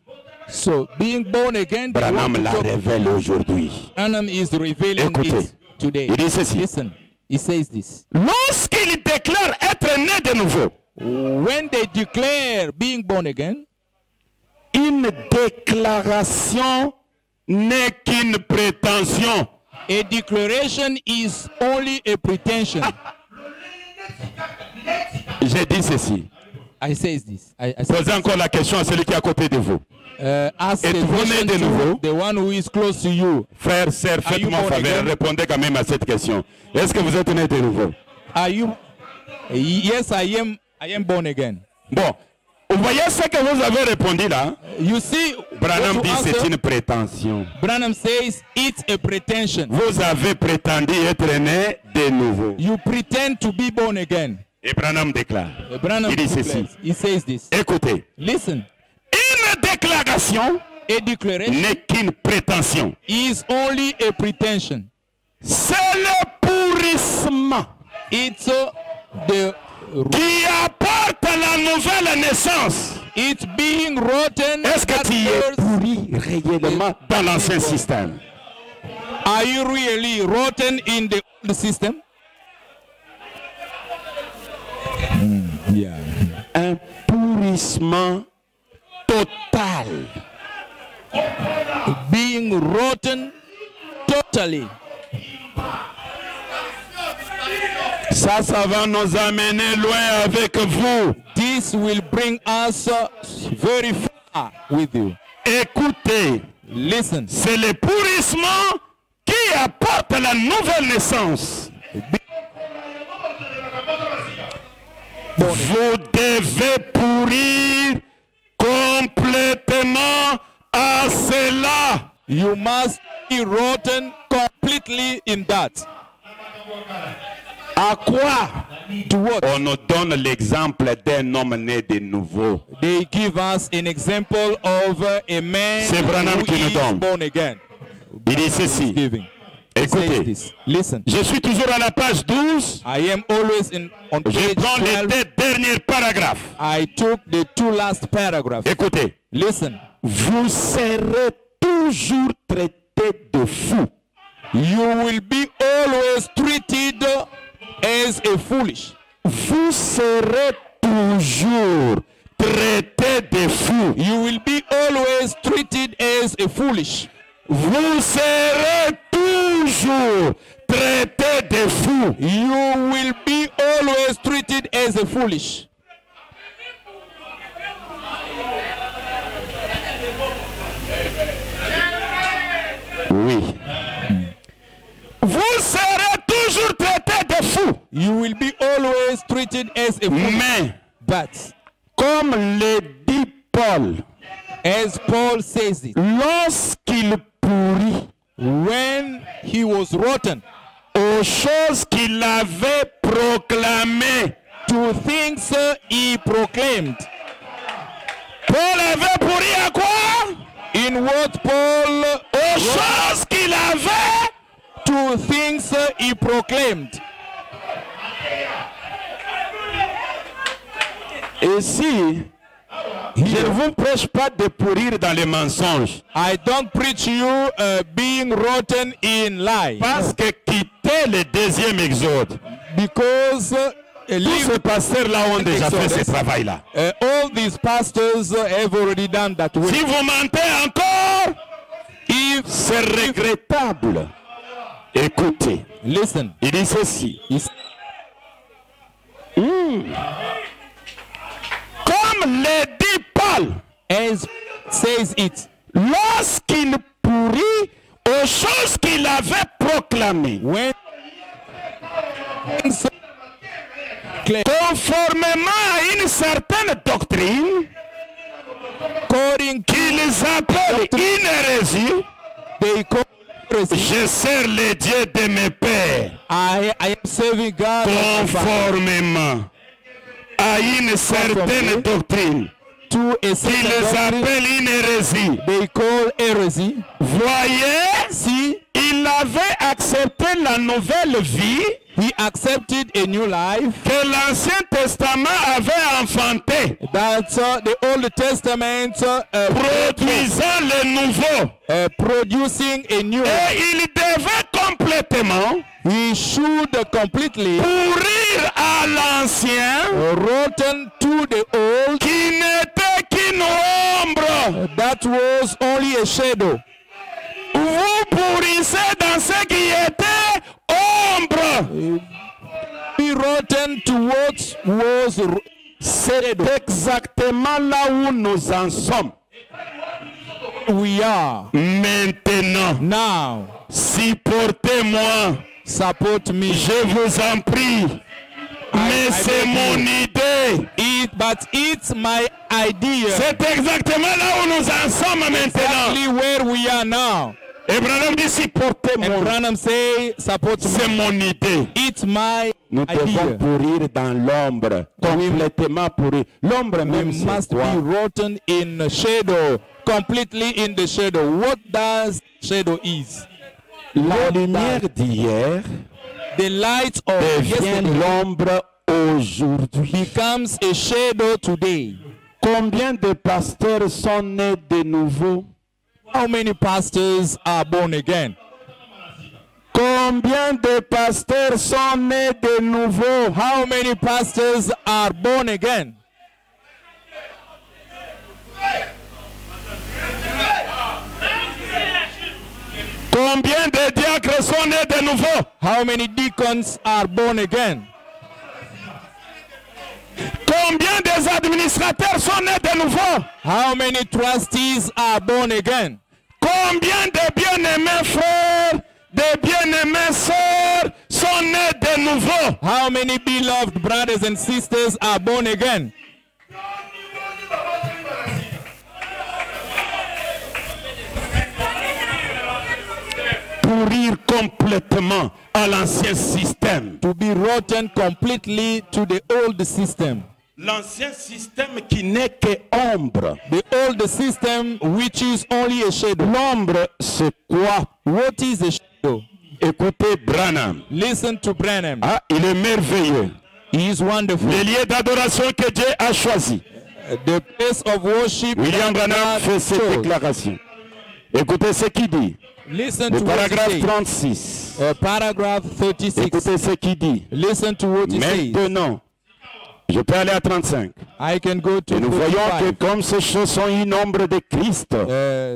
A: so being born again, they
B: Branham
A: want to
B: la
A: talk-
B: révèle aujourd'hui.
A: Branham is revealing
B: Écoutez,
A: it today.
B: il dit ceci.
A: Listen, he says this.
B: Lorsqu'il déclare être né de nouveau,
A: When they declare being born again,
B: une déclaration n'est qu'une prétention.
A: a declaration is only a pretension.
B: J'ai dit ceci.
A: I says this. I say
B: Posez encore la question à celui qui est à côté de vous.
A: ask the
B: Êtes-vous né
A: question
B: de nouveau?
A: to the one who is close to you.
B: Frère, sœur,
A: Are you
B: faites-moi
A: born
B: faveur,
A: again?
B: répondez quand même à cette question. Est-ce que vous êtes né de nouveau?
A: Are you? Yes, I am. I am born again.
B: Bon, vous voyez ce que vous avez répondu là?
A: You see,
B: Branham
A: what
B: dit
A: you
B: c'est
A: answer?
B: une prétention.
A: Branham says it's a pretension.
B: Vous avez prétendu être né de nouveau.
A: You pretend to be born again.
B: Et Branham déclare.
A: Branham
B: Il dit ceci.
A: declares. He says this.
B: Écoutez,
A: Listen,
B: une déclaration
A: a declaration
B: n'est qu'une prétention.
A: is only a pretension.
B: C'est le pourrissement
A: It's the
B: qui apporte la nouvelle naissance.
A: it's being rotten.
B: Est-ce que
A: that
B: tu es
A: first-
B: pourri réellement dans l'ancien système?
A: Are you really rotten in the old system? Yeah.
B: Un pourrissement total.
A: Being rotten totally.
B: Ça va nous amener loin avec vous.
A: This will bring us very far with you.
B: Écoutez,
A: Listen,
B: c'est le pourrissement qui apporte la nouvelle naissance. Vous devez pourrir complètement à cela.
A: you must be rotten completely in that.
B: À quoi?
A: To what?
B: On nous donne l'exemple d'un homme né de nouveau.
A: They give us an example of a man
B: C'est Branham
A: who
B: qui nous
A: is
B: donne.
A: born again.
B: Il dit ceci.
A: Giving. He says
B: Écoutez,
A: this. Listen,
B: je suis toujours à la page 12.
A: I am always on
B: Je
A: page
B: prends les
A: 12.
B: deux derniers paragraphes.
A: I took the two last paragraphs.
B: Écoutez,
A: Listen,
B: vous serez toujours traité de fou.
A: you will be always treated as a foolish.
B: Vous serez toujours traité de fou.
A: You will be always treated as a foolish.
B: Vous serez toujours traité de fou.
A: You will be always treated as a foolish.
B: Oui. Vous serez toujours traité de fou.
A: You will be always treated as a foolish.
B: Mais,
A: But,
B: comme le dit Paul,
A: as Paul says it,
B: lorsqu'il pourrit
A: when he was rotten
B: aux choses qu'il avait proclamées,
A: to things he proclaimed.
B: Paul avait pourri à quoi?
A: In what Paul
B: Aux choses qu'il avait.
A: to things he proclaimed.
B: Et si je ne vous prêche pas de pourrir dans les mensonges,
A: I don't preach you being rotten in lies.
B: parce que monté le deuxième exode.
A: Because
B: Tous ces pasteurs-là ont déjà fait ce travail-là.
A: all these pastors have already done that work.
B: Si vous mentez encore, c'est regrettable. Écoutez,
A: Listen,
B: il dit ceci. Comme le dit Paul,
A: as says it,
B: lorsqu'il pourrit aux choses qu'il avait proclamées,
A: when
B: conformément à une certaine doctrine
A: according to
B: qu'ils appellent une hérésie,
A: they call heresy,
B: je sers le Dieu de mes pères
A: I am serving God
B: conformément à une certaine doctrine
A: to a
B: qu'ils
A: certain doctrine
B: appellent une hérésie.
A: they call heresy.
B: Voyez,
A: See,
B: il avait accepté la nouvelle vie
A: he accepted a new life
B: que l'Ancien Testament avait enfanté,
A: that the Old Testament
B: produisant le nouveau.
A: producing a new life.
B: Et il devait complètement
A: He should completely
B: pourrir à l'ancien
A: rotten to the old
B: qui n'était qu'une ombre.
A: that was only a shadow.
B: Vous pourrissez dans ce qui était ombre.
A: Be rotten to what was
B: C'est exactement là où nous en sommes.
A: we are
B: Maintenant,
A: now.
B: supportez-moi.
A: Support me.
B: Je vous en prie. Mais c'est mon idée.
A: But it's my idea.
B: C'est exactement là où nous en sommes maintenant.
A: Exactly where we are now.
B: Et Branham dit
A: And
B: supportez-moi.
A: Branham say, support
B: C'est
A: me.
B: mon idée.
A: It's my
B: Nous devons
A: idea.
B: pourrir dans l'ombre, complètement pourrir. L'ombre
A: We
B: même c'est
A: must
B: quoi?
A: be rotten in shadow, completely in the shadow. What does shadow is?
B: La lumière d'hier
A: The light of
B: devient
A: yesterday
B: l'ombre aujourd'hui.
A: becomes a shadow today.
B: Combien de pasteurs sont nés de nouveau?
A: How many pastors are born again?
B: Combien de pasteurs sont nés de nouveau?
A: How many pastors are born again?
B: Combien de diacres sont nés de nouveau?
A: How many deacons are born again?
B: Combien des administrateurs sont nés de nouveau?
A: How many trustees are born again?
B: Combien de bien-aimés frères, de bien-aimés sœurs sont nés de nouveau?
A: How many beloved brothers and sisters are born again?
B: Pourrir complètement à l'ancien système.
A: To be rotten completely to the old system.
B: L'ancien système qui n'est que ombre.
A: The old system which is only a shadow.
B: L'ombre, c'est quoi?
A: What is a shadow?
B: Écoutez Branham.
A: Listen to Branham.
B: Ah, il est merveilleux.
A: He is wonderful.
B: Le lieu d'adoration que Dieu a choisi.
A: The place of worship.
B: William
A: that
B: Branham
A: God
B: fait cette
A: chose.
B: déclaration. Écoutez ce qu'il dit.
A: Listen
B: Le
A: to what he
B: paragraphe
A: says.
B: 36.
A: Paragraph 36.
B: Écoutez ce qu'il dit.
A: Listen to what he says.
B: Maintenant, je peux aller à 35.
A: I can go to
B: Et nous voyons que
A: 45.
B: comme ces choses sont une ombre de Christ,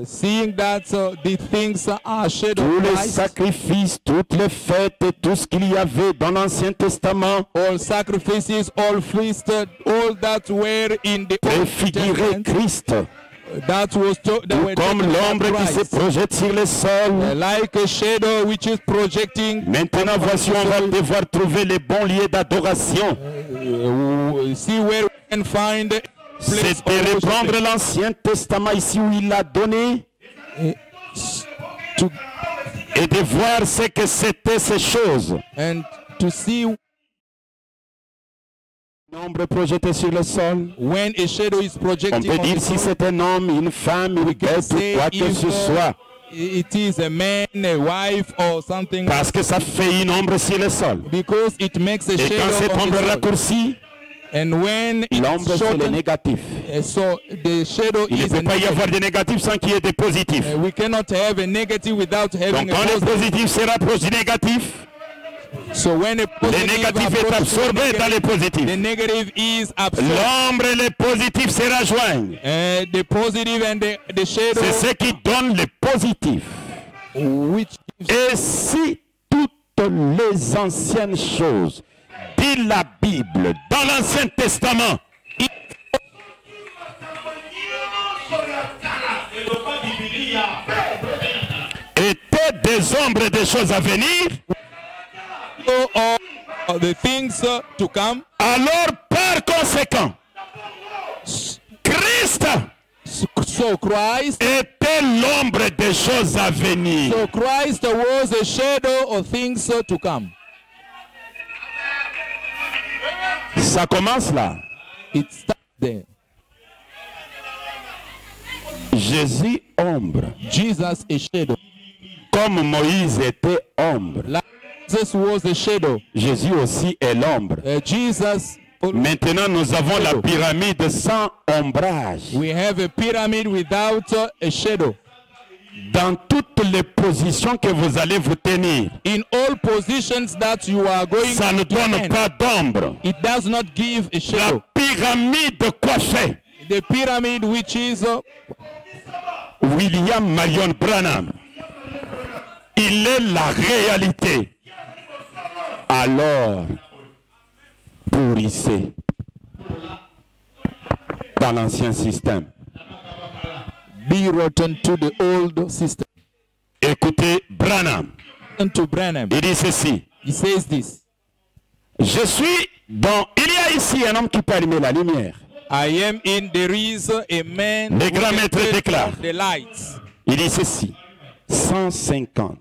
A: Seeing that the things are shadow
B: tous
A: of
B: les
A: Christ,
B: sacrifices, toutes les fêtes et tout ce qu'il y avait dans l'Ancien Testament
A: all sacrifices, all feasts, all that were in the Old
B: préfiguraient
A: Testament,
B: Christ,
A: that was that were
B: comme
A: talking about
B: l'ombre qui se
A: Christ.
B: projette sur le sol.
A: Like a shadow which is projecting.
B: Maintenant, voici, on va devoir trouver les bons lieux d'adoration.
A: See where we can find a place
B: C'est
A: of
B: de reprendre
A: worship.
B: l'Ancien Testament ici où il l'a donné
A: To,
B: et de voir ce que c'était ces choses.
A: and to see
B: L'ombre projetée sur le sol.
A: when a shadow is
B: On
A: projecting
B: peut
A: on
B: dire
A: the
B: si
A: soul.
B: c'est un homme, une femme, une bête ou
A: Say
B: quoi que
A: if,
B: ce soit.
A: it is a man, a wife, or something,
B: Parce que ça fait une ombre sur le sol.
A: because it makes a
B: Et quand
A: shadow
B: cette
A: on
B: ombre
A: the soul.
B: raccourcie,
A: And when
B: l'ombre
A: it's
B: c'est le
A: shortened,
B: négatif.
A: so the shadow
B: Il ne
A: is
B: peut
A: a
B: pas y
A: negative.
B: avoir de négatif sans qu'il y ait de positif.
A: We cannot have a negative without having
B: Donc
A: a
B: quand le
A: positive.
B: positif se rapproche du négatif,
A: So when a
B: Le
A: positive
B: négatif est
A: approaches
B: absorbé dans les positifs.
A: the negative is absorbed.
B: L'ombre et les positifs se rejoignent.
A: The positive and the shadow,
B: C'est ce qui donne le positif.
A: which gives
B: Et si toutes les anciennes choses, dit la Bible, dans l'Ancien Testament, étaient des ombres et des choses à venir,
A: all the things to come,
B: alors par conséquent, Christ
A: so Christ
B: était l'ombre des choses à venir.
A: So Christ was a shadow of things to come.
B: Ça commence là.
A: It starts there.
B: Jésus ombre,
A: Jesus a shadow.
B: comme Moïse était ombre.
A: Like Jesus was a shadow.
B: Jésus aussi est l'ombre.
A: Jesus.
B: Maintenant, nous avons la pyramide sans ombrage.
A: We have a pyramid without a shadow.
B: Dans toutes les positions que vous allez vous tenir,
A: In all positions that you are going
B: ça ne
A: to
B: donne
A: stand,
B: pas d'ombre.
A: it does not give a
B: La
A: shadow.
B: pyramide coiffée,
A: The pyramid, which is
B: William Marion Branham, il est la réalité. Alors, pourrissez dans l'ancien système.
A: be rotten to the old system.
B: Écoutez Branham,
A: And to Branham,
B: il dit ceci.
A: he says this:
B: Je suis dans... Il y a ici un homme qui peut allumer la lumière.
A: I am in, there is a man
B: Le
A: who
B: grand
A: can
B: maître
A: turn
B: déclare.
A: off the lights.
B: Il dit ceci. 150.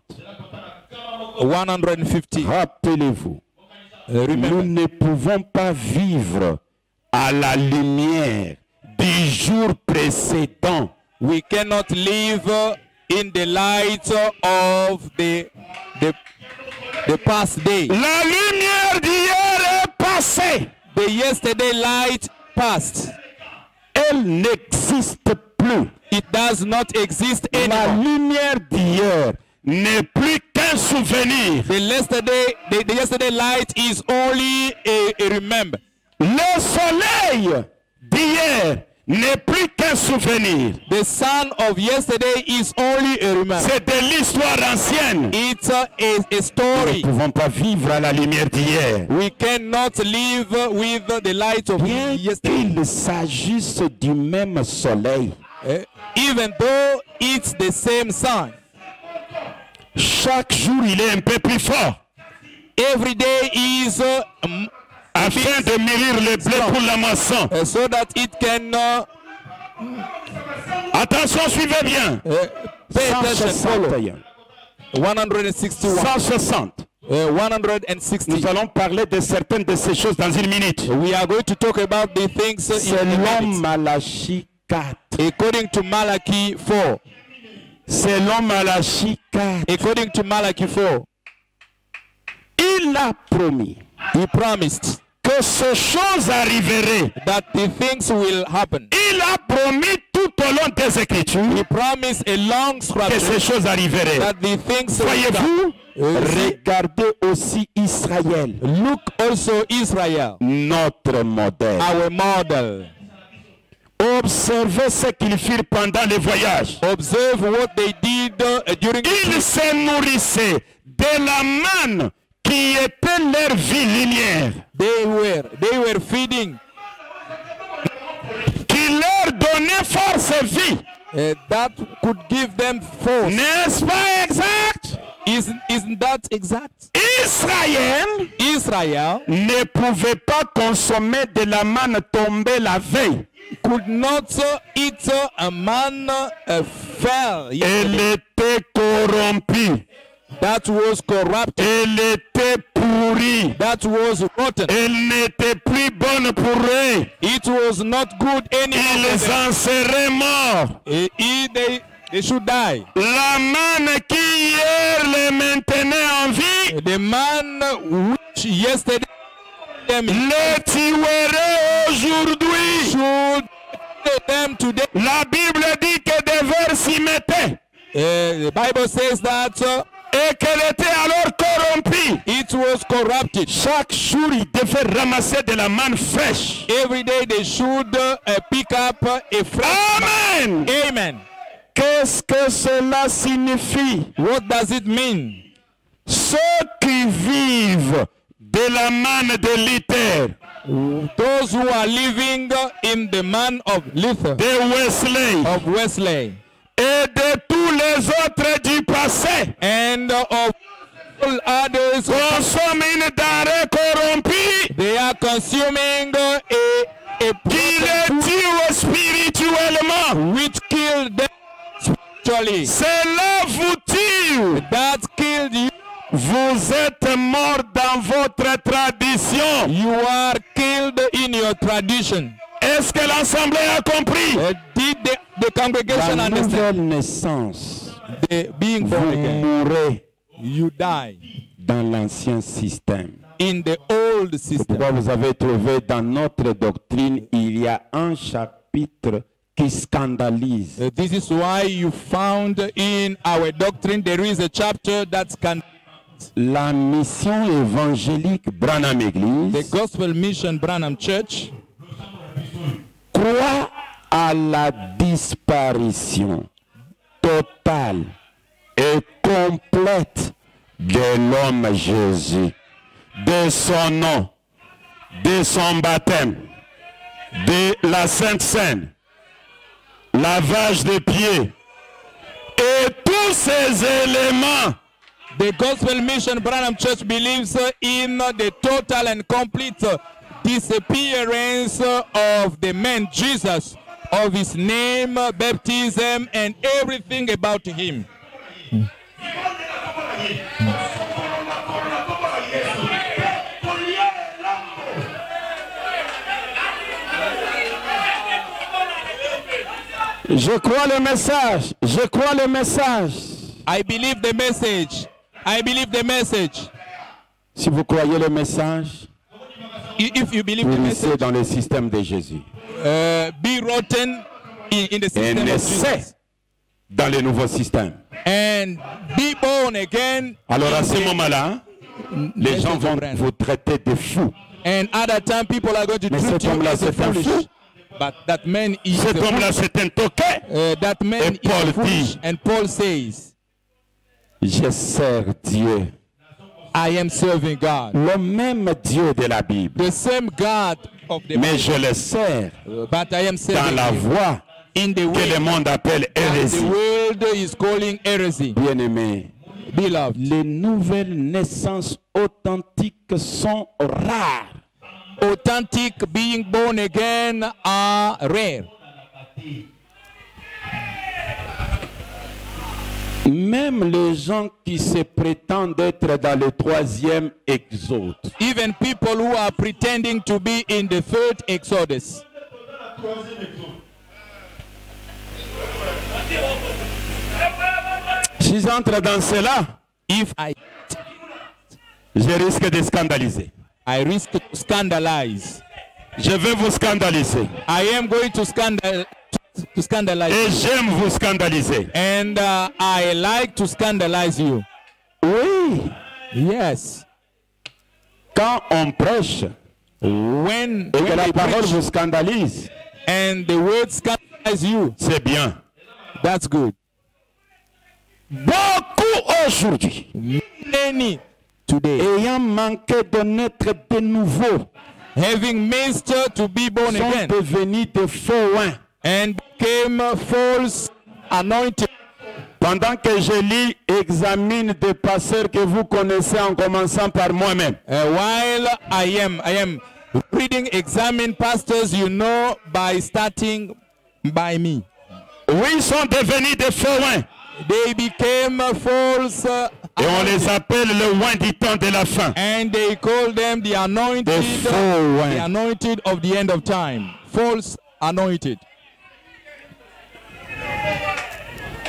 A: 150.
B: Rappelez-vous, nous
A: Remember,
B: ne pouvons pas vivre à la lumière du jour précédent.
A: we cannot live in the light of the past day.
B: La lumière d'hier est passée.
A: The yesterday light passed.
B: Elle n'existe plus.
A: It does not exist
B: La
A: anymore.
B: lumière d'hier n'est plus qu'un souvenir.
A: The yesterday light is only a remember.
B: Le soleil d'hier n'est plus qu'un souvenir.
A: The sun of yesterday is only a remember.
B: C'est de l'histoire ancienne.
A: It's a
B: Nous
A: story.
B: ne pouvons pas vivre à la lumière d'hier.
A: We cannot live with the light of
B: Bien
A: yesterday.
B: qu'il s'agisse du même soleil,
A: Even though it's the same sun.
B: chaque jour il est un peu plus fort.
A: Every day is
B: Afin de mûrir le blé pour la moisson.
A: so that it can
B: Attention, suivez bien.
A: pay attention. Follow.
B: 161.
A: 161.
B: 160.
A: 160.
B: Nous allons parler de certaines de ces choses dans une minute.
A: We are going to talk about the things
B: C'est
A: in a
B: l'homme
A: minute.
B: Malachie 4.
A: According to Malachi 4.
B: C'est l'homme Malachie 4.
A: According to Malachi 4.
B: Il a promis
A: He promised
B: que ces choses arriveraient.
A: that the things will happen.
B: Il a promis tout au long des Écritures
A: He promised a long
B: que
A: scripture
B: ces choses arriveraient.
A: that the things will
B: Voyez-vous,
A: come.
B: regardez aussi Israël,
A: Look also Israel,
B: notre modèle.
A: our model.
B: Observez ce qu'ils firent pendant les voyages.
A: Observe what they did during the
B: Ils
A: trip.
B: se nourrissaient de la manne qui était leur vie lumière,
A: They were feeding
B: qui leur donnait force et vie.
A: that could give them force.
B: N'est-ce pas exact?
A: Isn't that exact?
B: Israël
A: Israel
B: ne pouvait pas consommer de la manne tombée la veille.
A: could not eat a man fell
B: Elle était corrompue.
A: that was corrupted,
B: Elle était pourrie.
A: that was rotten.
B: Elle n'était plus bonne pour eux.
A: It was not good anymore.
B: Ils en seraient morts.
A: They should die.
B: La manne qui hier les maintenait en vie,
A: The man which yesterday them
B: les tuerait aujourd'hui.
A: should kill them today.
B: La Bible dit que des vers s'y mettaient.
A: The Bible says that
B: Et qu'elle était alors corrompue.
A: It was corrupted.
B: Chaque jour, ils devaient ramasser de la manne fraîche.
A: Every day they should pick up a fresh
B: Amen.
A: Amen.
B: Qu'est-ce que cela signifie?
A: What does it mean?
B: Ceux qui vivent de la manne de Luther,
A: Those who are living in the man of Luther,
B: de Wesley
A: of Wesley,
B: et de tous les autres du passé
A: and of all others,
B: consomment une denrée corrompue
A: they are consuming a
B: qui les tue spirituellement.
A: which killed them spiritually.
B: Cela vous tue.
A: That killed you.
B: Vous êtes mort dans votre tradition.
A: You are killed in your tradition.
B: Est-ce que l'Assemblée a compris?
A: Did the congregation
B: La
A: understand?
B: nouvelle naissance,
A: The being born
B: vous
A: again,
B: mourrez
A: you die
B: dans l'ancien système.
A: in the old system.
B: Pourquoi vous avez trouvé dans notre doctrine, il y a un chapitre qui scandalise.
A: This is why you found in our doctrine there is a chapter that can
B: La mission évangélique Branham
A: the
B: Église
A: Gospel Mission Branham Church
B: croit à la disparition totale et complète de l'homme Jésus, de son nom, de son baptême, de la Sainte Seine, lavage de pieds et tous ces éléments.
A: The Gospel Mission Branham Church believes in the total and complete disappearance of the man Jesus, of his name, baptism, and everything about him.
B: Je crois le message. Je crois le message.
A: I believe the message. I believe the message.
B: Si vous croyez le message,
A: If you believe the
B: pourrissez
A: message,
B: dans le système de Jésus.
A: be rotten in the
B: Et
A: system of
B: naissez
A: Jesus.
B: dans le nouveau système.
A: And be born again.
B: Alors à
A: in
B: ce
A: the
B: moment-là, les
A: message
B: gens
A: of
B: vont
A: Branham.
B: vous traiter de fous.
A: And at that time, people are going to
B: Mais
A: treat
B: cet
A: you
B: homme-là,
A: as a
B: c'est un
A: foolish.
B: fou.
A: But that man is
B: Cet
A: a fool.
B: homme-là, c'est un toquet.
A: That man
B: Et Paul
A: is foolish.
B: dit,
A: And Paul says,
B: je sers Dieu.
A: I am serving God.
B: Le même Dieu de la Bible.
A: The same God of the
B: Mais
A: Bible.
B: je le sers
A: But I am
B: dans
A: serving
B: la
A: him
B: voie
A: in the
B: que
A: way
B: le monde appelle
A: that the
B: hérésie.
A: world is calling heresy.
B: Bien-aimés,
A: Beloved,
B: les nouvelles naissances authentiques sont rares.
A: authentic being born again are rare.
B: Même les gens qui se prétendent être dans le troisième exode,
A: Even people who are pretending to be in the third Exodus.
B: si j'entre dans cela,
A: If I
B: je risque de scandaliser.
A: risk to scandalize,
B: Je vais vous scandaliser.
A: I am going to scandalize
B: Et
A: you.
B: j'aime vous scandaliser.
A: And I like to scandalize you.
B: Oui,
A: Yes.
B: quand on prêche
A: When
B: et que la
A: we
B: parole
A: preach
B: vous scandalise,
A: and the word scandalize you,
B: c'est bien.
A: that's good.
B: Beaucoup aujourd'hui,
A: Many today,
B: ayant manqué de naître de nouveau,
A: having missed to be born
B: sont
A: again
B: devenus des faux oins.
A: and became false anointed.
B: Pendant que je lis, examine des pasteurs que vous connaissez en commençant par moi-même.
A: While I am reading, examine pastors you know by starting by me.
B: Oui, ils sont devenus des faux oins.
A: They became false
B: Et on les appelle le oin du temps de la fin.
A: and they call them the anointed,
B: Des faux oins.
A: the anointed of the end of time. False anointed.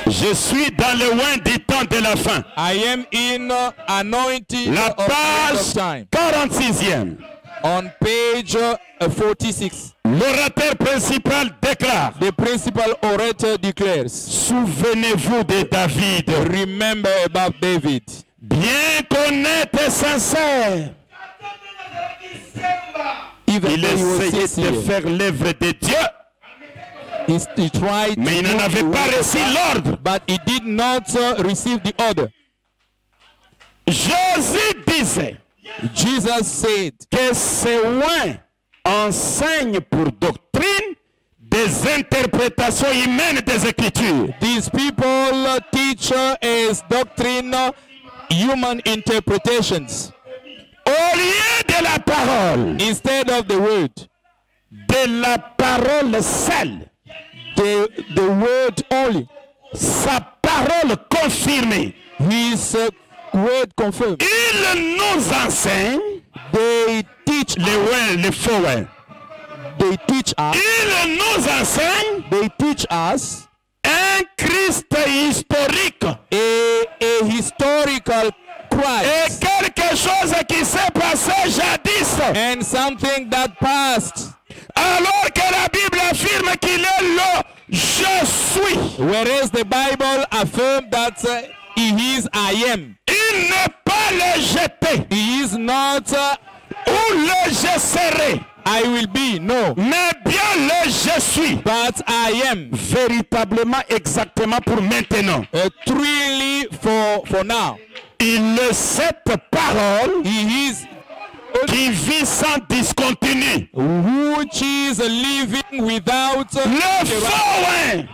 B: Je suis dans le oin du temps de la fin.
A: I am in anointed
B: La
A: of the end of
B: page
A: time.
B: 46e.
A: On page 46,
B: l'orateur principal déclare,
A: the principal orator declares,
B: souvenez-vous de David,
A: remember about David,
B: bien honnête et sincère.
A: even
B: Il
A: though he was
B: essayait de
A: sincere,
B: faire l'œuvre de Dieu,
A: he tried to
B: mais il
A: do
B: n'en avait
A: the
B: pas
A: will of
B: reçu
A: God,
B: l'ordre.
A: but he did not receive the order.
B: Jésus disait
A: Jesus said
B: que ces oins enseignent pour doctrine des interprétations humaines des Écritures.
A: these people teach as doctrine human interpretations
B: Au lieu de la parole,
A: instead of the word.
B: de la parole seule,
A: The word only,
B: sa parole confirmée,
A: his word confirmed.
B: il nous enseigne,
A: They teach
B: les oins, les faux oins,
A: They teach us.
B: il nous enseigne
A: They teach us
B: un Christ historique
A: a historical
B: et
A: Christ
B: quelque chose qui s'est passé jadis,
A: and something that passed,
B: alors que la Bible affirme qu'il est le je suis.
A: whereas the Bible affirms that he is I am.
B: Il n'est pas le jeté
A: He is not
B: ou le je serai,
A: I will be, no,
B: mais bien le je suis.
A: but I am.
B: Véritablement, exactement pour maintenant.
A: Truly for now.
B: Il est cette parole
A: He is
B: qui vit sans discontinu.
A: which is living without
B: Le faux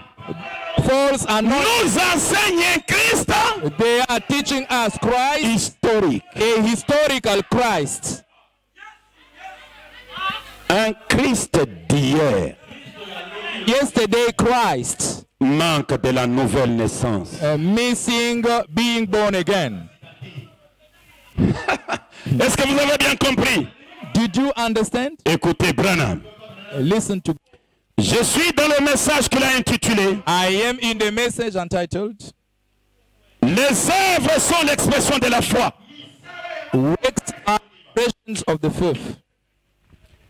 A: false anointing.
B: nous enseigne un Christ
A: They are teaching us Christ,
B: historique.
A: a historical Christ.
B: Un Christ d'hier
A: Yesterday Christ,
B: manque de la nouvelle naissance.
A: missing being born again.
B: Est-ce que vous avez bien compris?
A: Did you understand?
B: Écoutez, Branham.
A: Listen to.
B: Je suis dans le message qu'il a intitulé
A: I am in the message entitled
B: Les œuvres sont l'expression de la foi.
A: Works are expressions of the faith.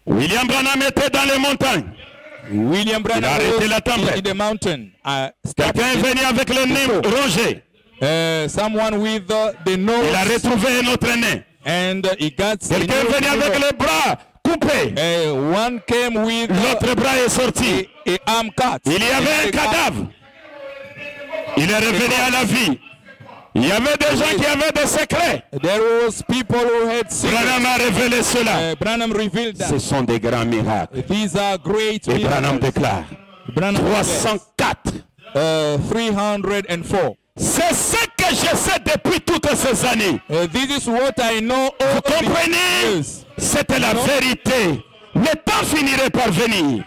B: William Branham était dans les montagnes.
A: William Branham
B: Il a arrêté la
A: was
B: tempête.
A: in the mountain.
B: Quelqu'un est venu avec le nez rongé.
A: Someone with the
B: Il a
A: nose,
B: retrouvé un autre nez.
A: and he got
B: Quelqu'un est venu avec les bras coupés.
A: one came with
B: L'autre bras est sorti.
A: a arm cut.
B: Il y avait un cadavre. Il est revenu à la vie. Il y avait des gens qui avaient des secrets.
A: There was people who had secrets.
B: Branham a révélé cela.
A: Branham revealed
B: Ce
A: that.
B: sont des grands miracles.
A: These are great
B: Et Branham
A: miracles.
B: déclare
A: Branham declares,
B: 304.
A: 304.
B: C'est ce que je sais depuis toutes ces années.
A: This is what I know all
B: Vous
A: the
B: comprenez?
A: years.
B: C'était la vérité. Le temps finirait par venir.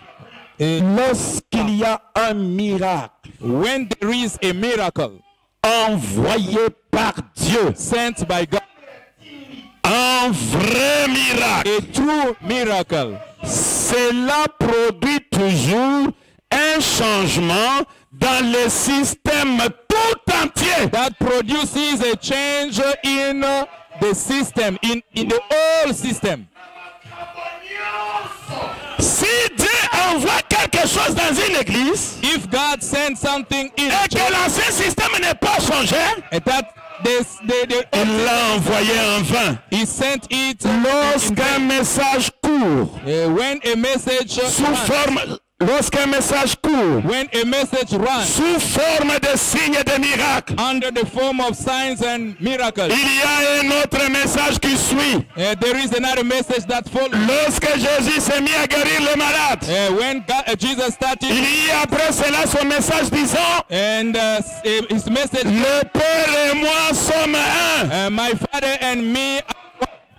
B: Lorsqu'il y a un miracle
A: When there is a miracle
B: envoyé par Dieu,
A: sent by God,
B: un vrai miracle,
A: a true miracle,
B: cela produit toujours un changement dans le système tout entier.
A: that produces a change in the system, in the whole system.
B: Si Dieu envoie quelque chose dans une église
A: If God sends something in
B: et
A: a
B: que
A: church,
B: l'ancien système n'est pas changé,
A: and that
B: il l'a envoyé en vain.
A: he sent it in
B: Lorsqu'un message court
A: when a message
B: sous
A: runs,
B: forme, lorsqu'un message court
A: when a message runs
B: sous forme de signes de miracles,
A: under the form of signs and miracles,
B: il y a un autre message qui suit.
A: there is another message that follows.
B: Lorsque Jésus s'est mis à guérir les malades,
A: When Jesus started,
B: il y a après cela son message disant
A: and his message,
B: le Père et moi sommes un.
A: my Father and me,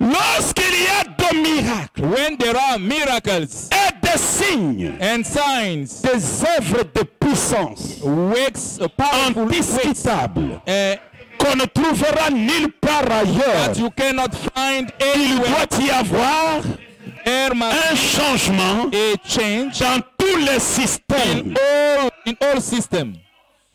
B: Lorsqu'il y a de miracles
A: when there are miracles
B: et des signes,
A: and signs,
B: des œuvres de puissance
A: works, powerful works,
B: indiscutables qu'on ne trouvera nulle part ailleurs,
A: that you cannot find
B: il
A: anywhere,
B: doit y avoir
A: there must
B: un changement
A: be a change
B: dans tous les systèmes.
A: in all system.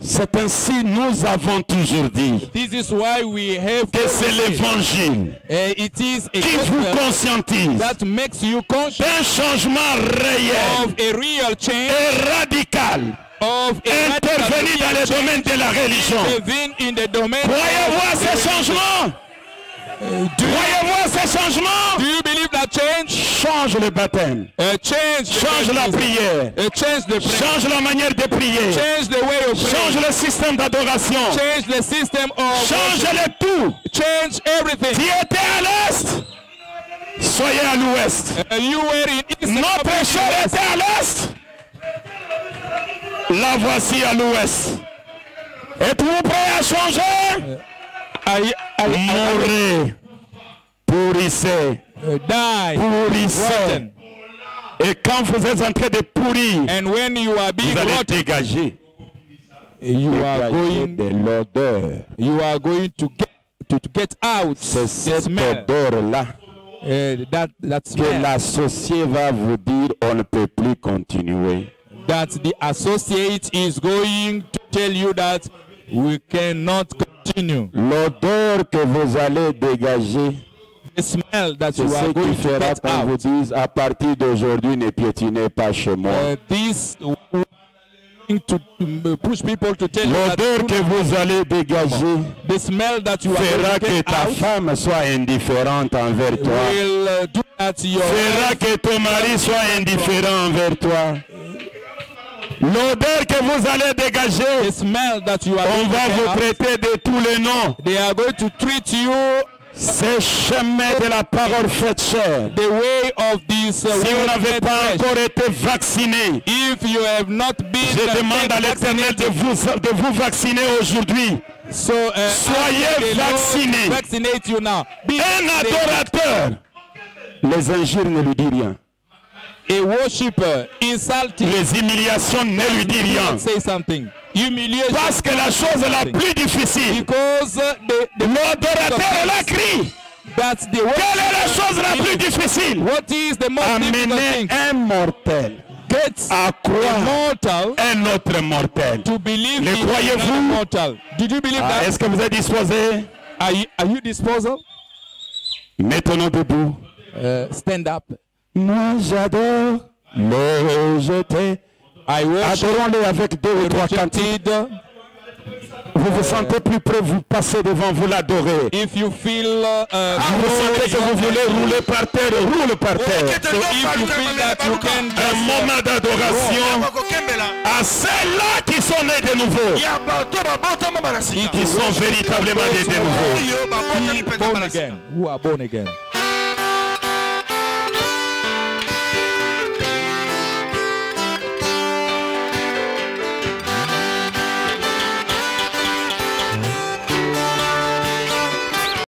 B: C'est ainsi nous avons toujours dit
A: This is why we have
B: que c'est l'évangile
A: it is a
B: qui vous
A: gospel
B: conscientise
A: that makes you conscious
B: d'un changement réel
A: of a real change,
B: et radical
A: of a
B: intervenu dans le domaine de la religion.
A: in the domain.
B: Croyez-vous à ces changements? Croyez-vous à ces changements?
A: Do you believe that change?
B: Change le baptême, change la prière,
A: change the prayer,
B: change la manière de prier,
A: change the way of
B: change
A: praying,
B: le système d'adoration,
A: change the system of
B: change le tout.
A: change everything.
B: Tu étais à l'est, soyez à l'ouest.
A: You were in east.
B: Notre chair était à l'est, la voici à l'ouest. Êtes-vous prêts à changer? Mourrez, pourrissez,
A: die,
B: pourrissez.
A: rotten.
B: Et quand vous êtes en train de pourrir,
A: And when you are being
B: vous allez
A: rotten,
B: dégager.
A: you are going
B: de l'odeur.
A: to get out
B: C'est
A: the
B: cette
A: smell.
B: odeur-là
A: That
B: que
A: smell
B: l'associé va vous dire on ne peut plus continuer.
A: that the associate is going to tell you that we cannot continue.
B: L'odeur que vous allez dégager,
A: The smell that
B: c'est
A: you
B: ce
A: are
B: qui
A: going to
B: fera
A: get
B: qu'on vous
A: out.
B: dise à partir d'aujourd'hui ne piétinez pas chez moi.
A: This to push people to tell you
B: L'odeur
A: that
B: que vous allez dégager
A: the smell that you are
B: fera
A: going to
B: que
A: get
B: ta
A: out
B: femme soit indifférente envers toi.
A: will do that your
B: Fera que ton mari soit indifférent envers toi. L'odeur que vous allez dégager,
A: the smell that you are
B: on
A: going to
B: va
A: get
B: vous
A: out,
B: traiter de tous les noms.
A: they are going to treat you
B: C'est chemin de la parole faite chair.
A: the way of this
B: Si vous n'avez pas encore été vacciné,
A: if you have not been
B: je demande à l'Éternel de vous vacciner aujourd'hui. Soyez vaccinés.
A: Vaccinate you now. Be
B: Un
A: vaccinated.
B: adorateur, les injures ne lui disent rien.
A: A worshipper insulting.
B: Les humiliations ne lui disent rien.
A: Say something. Humiliation.
B: Parce que la chose la plus difficile,
A: Because
B: l'adorateur est la crie.
A: that's the
B: Quelle est la chose la plus difficile?
A: What is the most difficult
B: Amener
A: thing?
B: un mortel
A: Get
B: à
A: a
B: croire
A: mortal
B: un autre mortel.
A: to believe
B: Le
A: in
B: croyez-vous?
A: another mortal. Did you believe that?
B: Est-ce que vous êtes disposés?
A: Are you disposal?
B: Mettons-nous debout.
A: Stand up.
B: Moi j'adore le jeter.
A: I worship
B: Adorons-le avec 2 ou 3 cantiques.
A: rejected.
B: Vous vous sentez plus près, vous passez devant, vous l'adorez.
A: If you feel
B: Vous sentez que vous voulez rouler par terre, roule par terre.
A: so if you feel that you can
B: Un moment d'adoration à ceux-là qui sont nés de nouveau, qui sont véritablement nés de nouveau.
A: be born again, who are born again.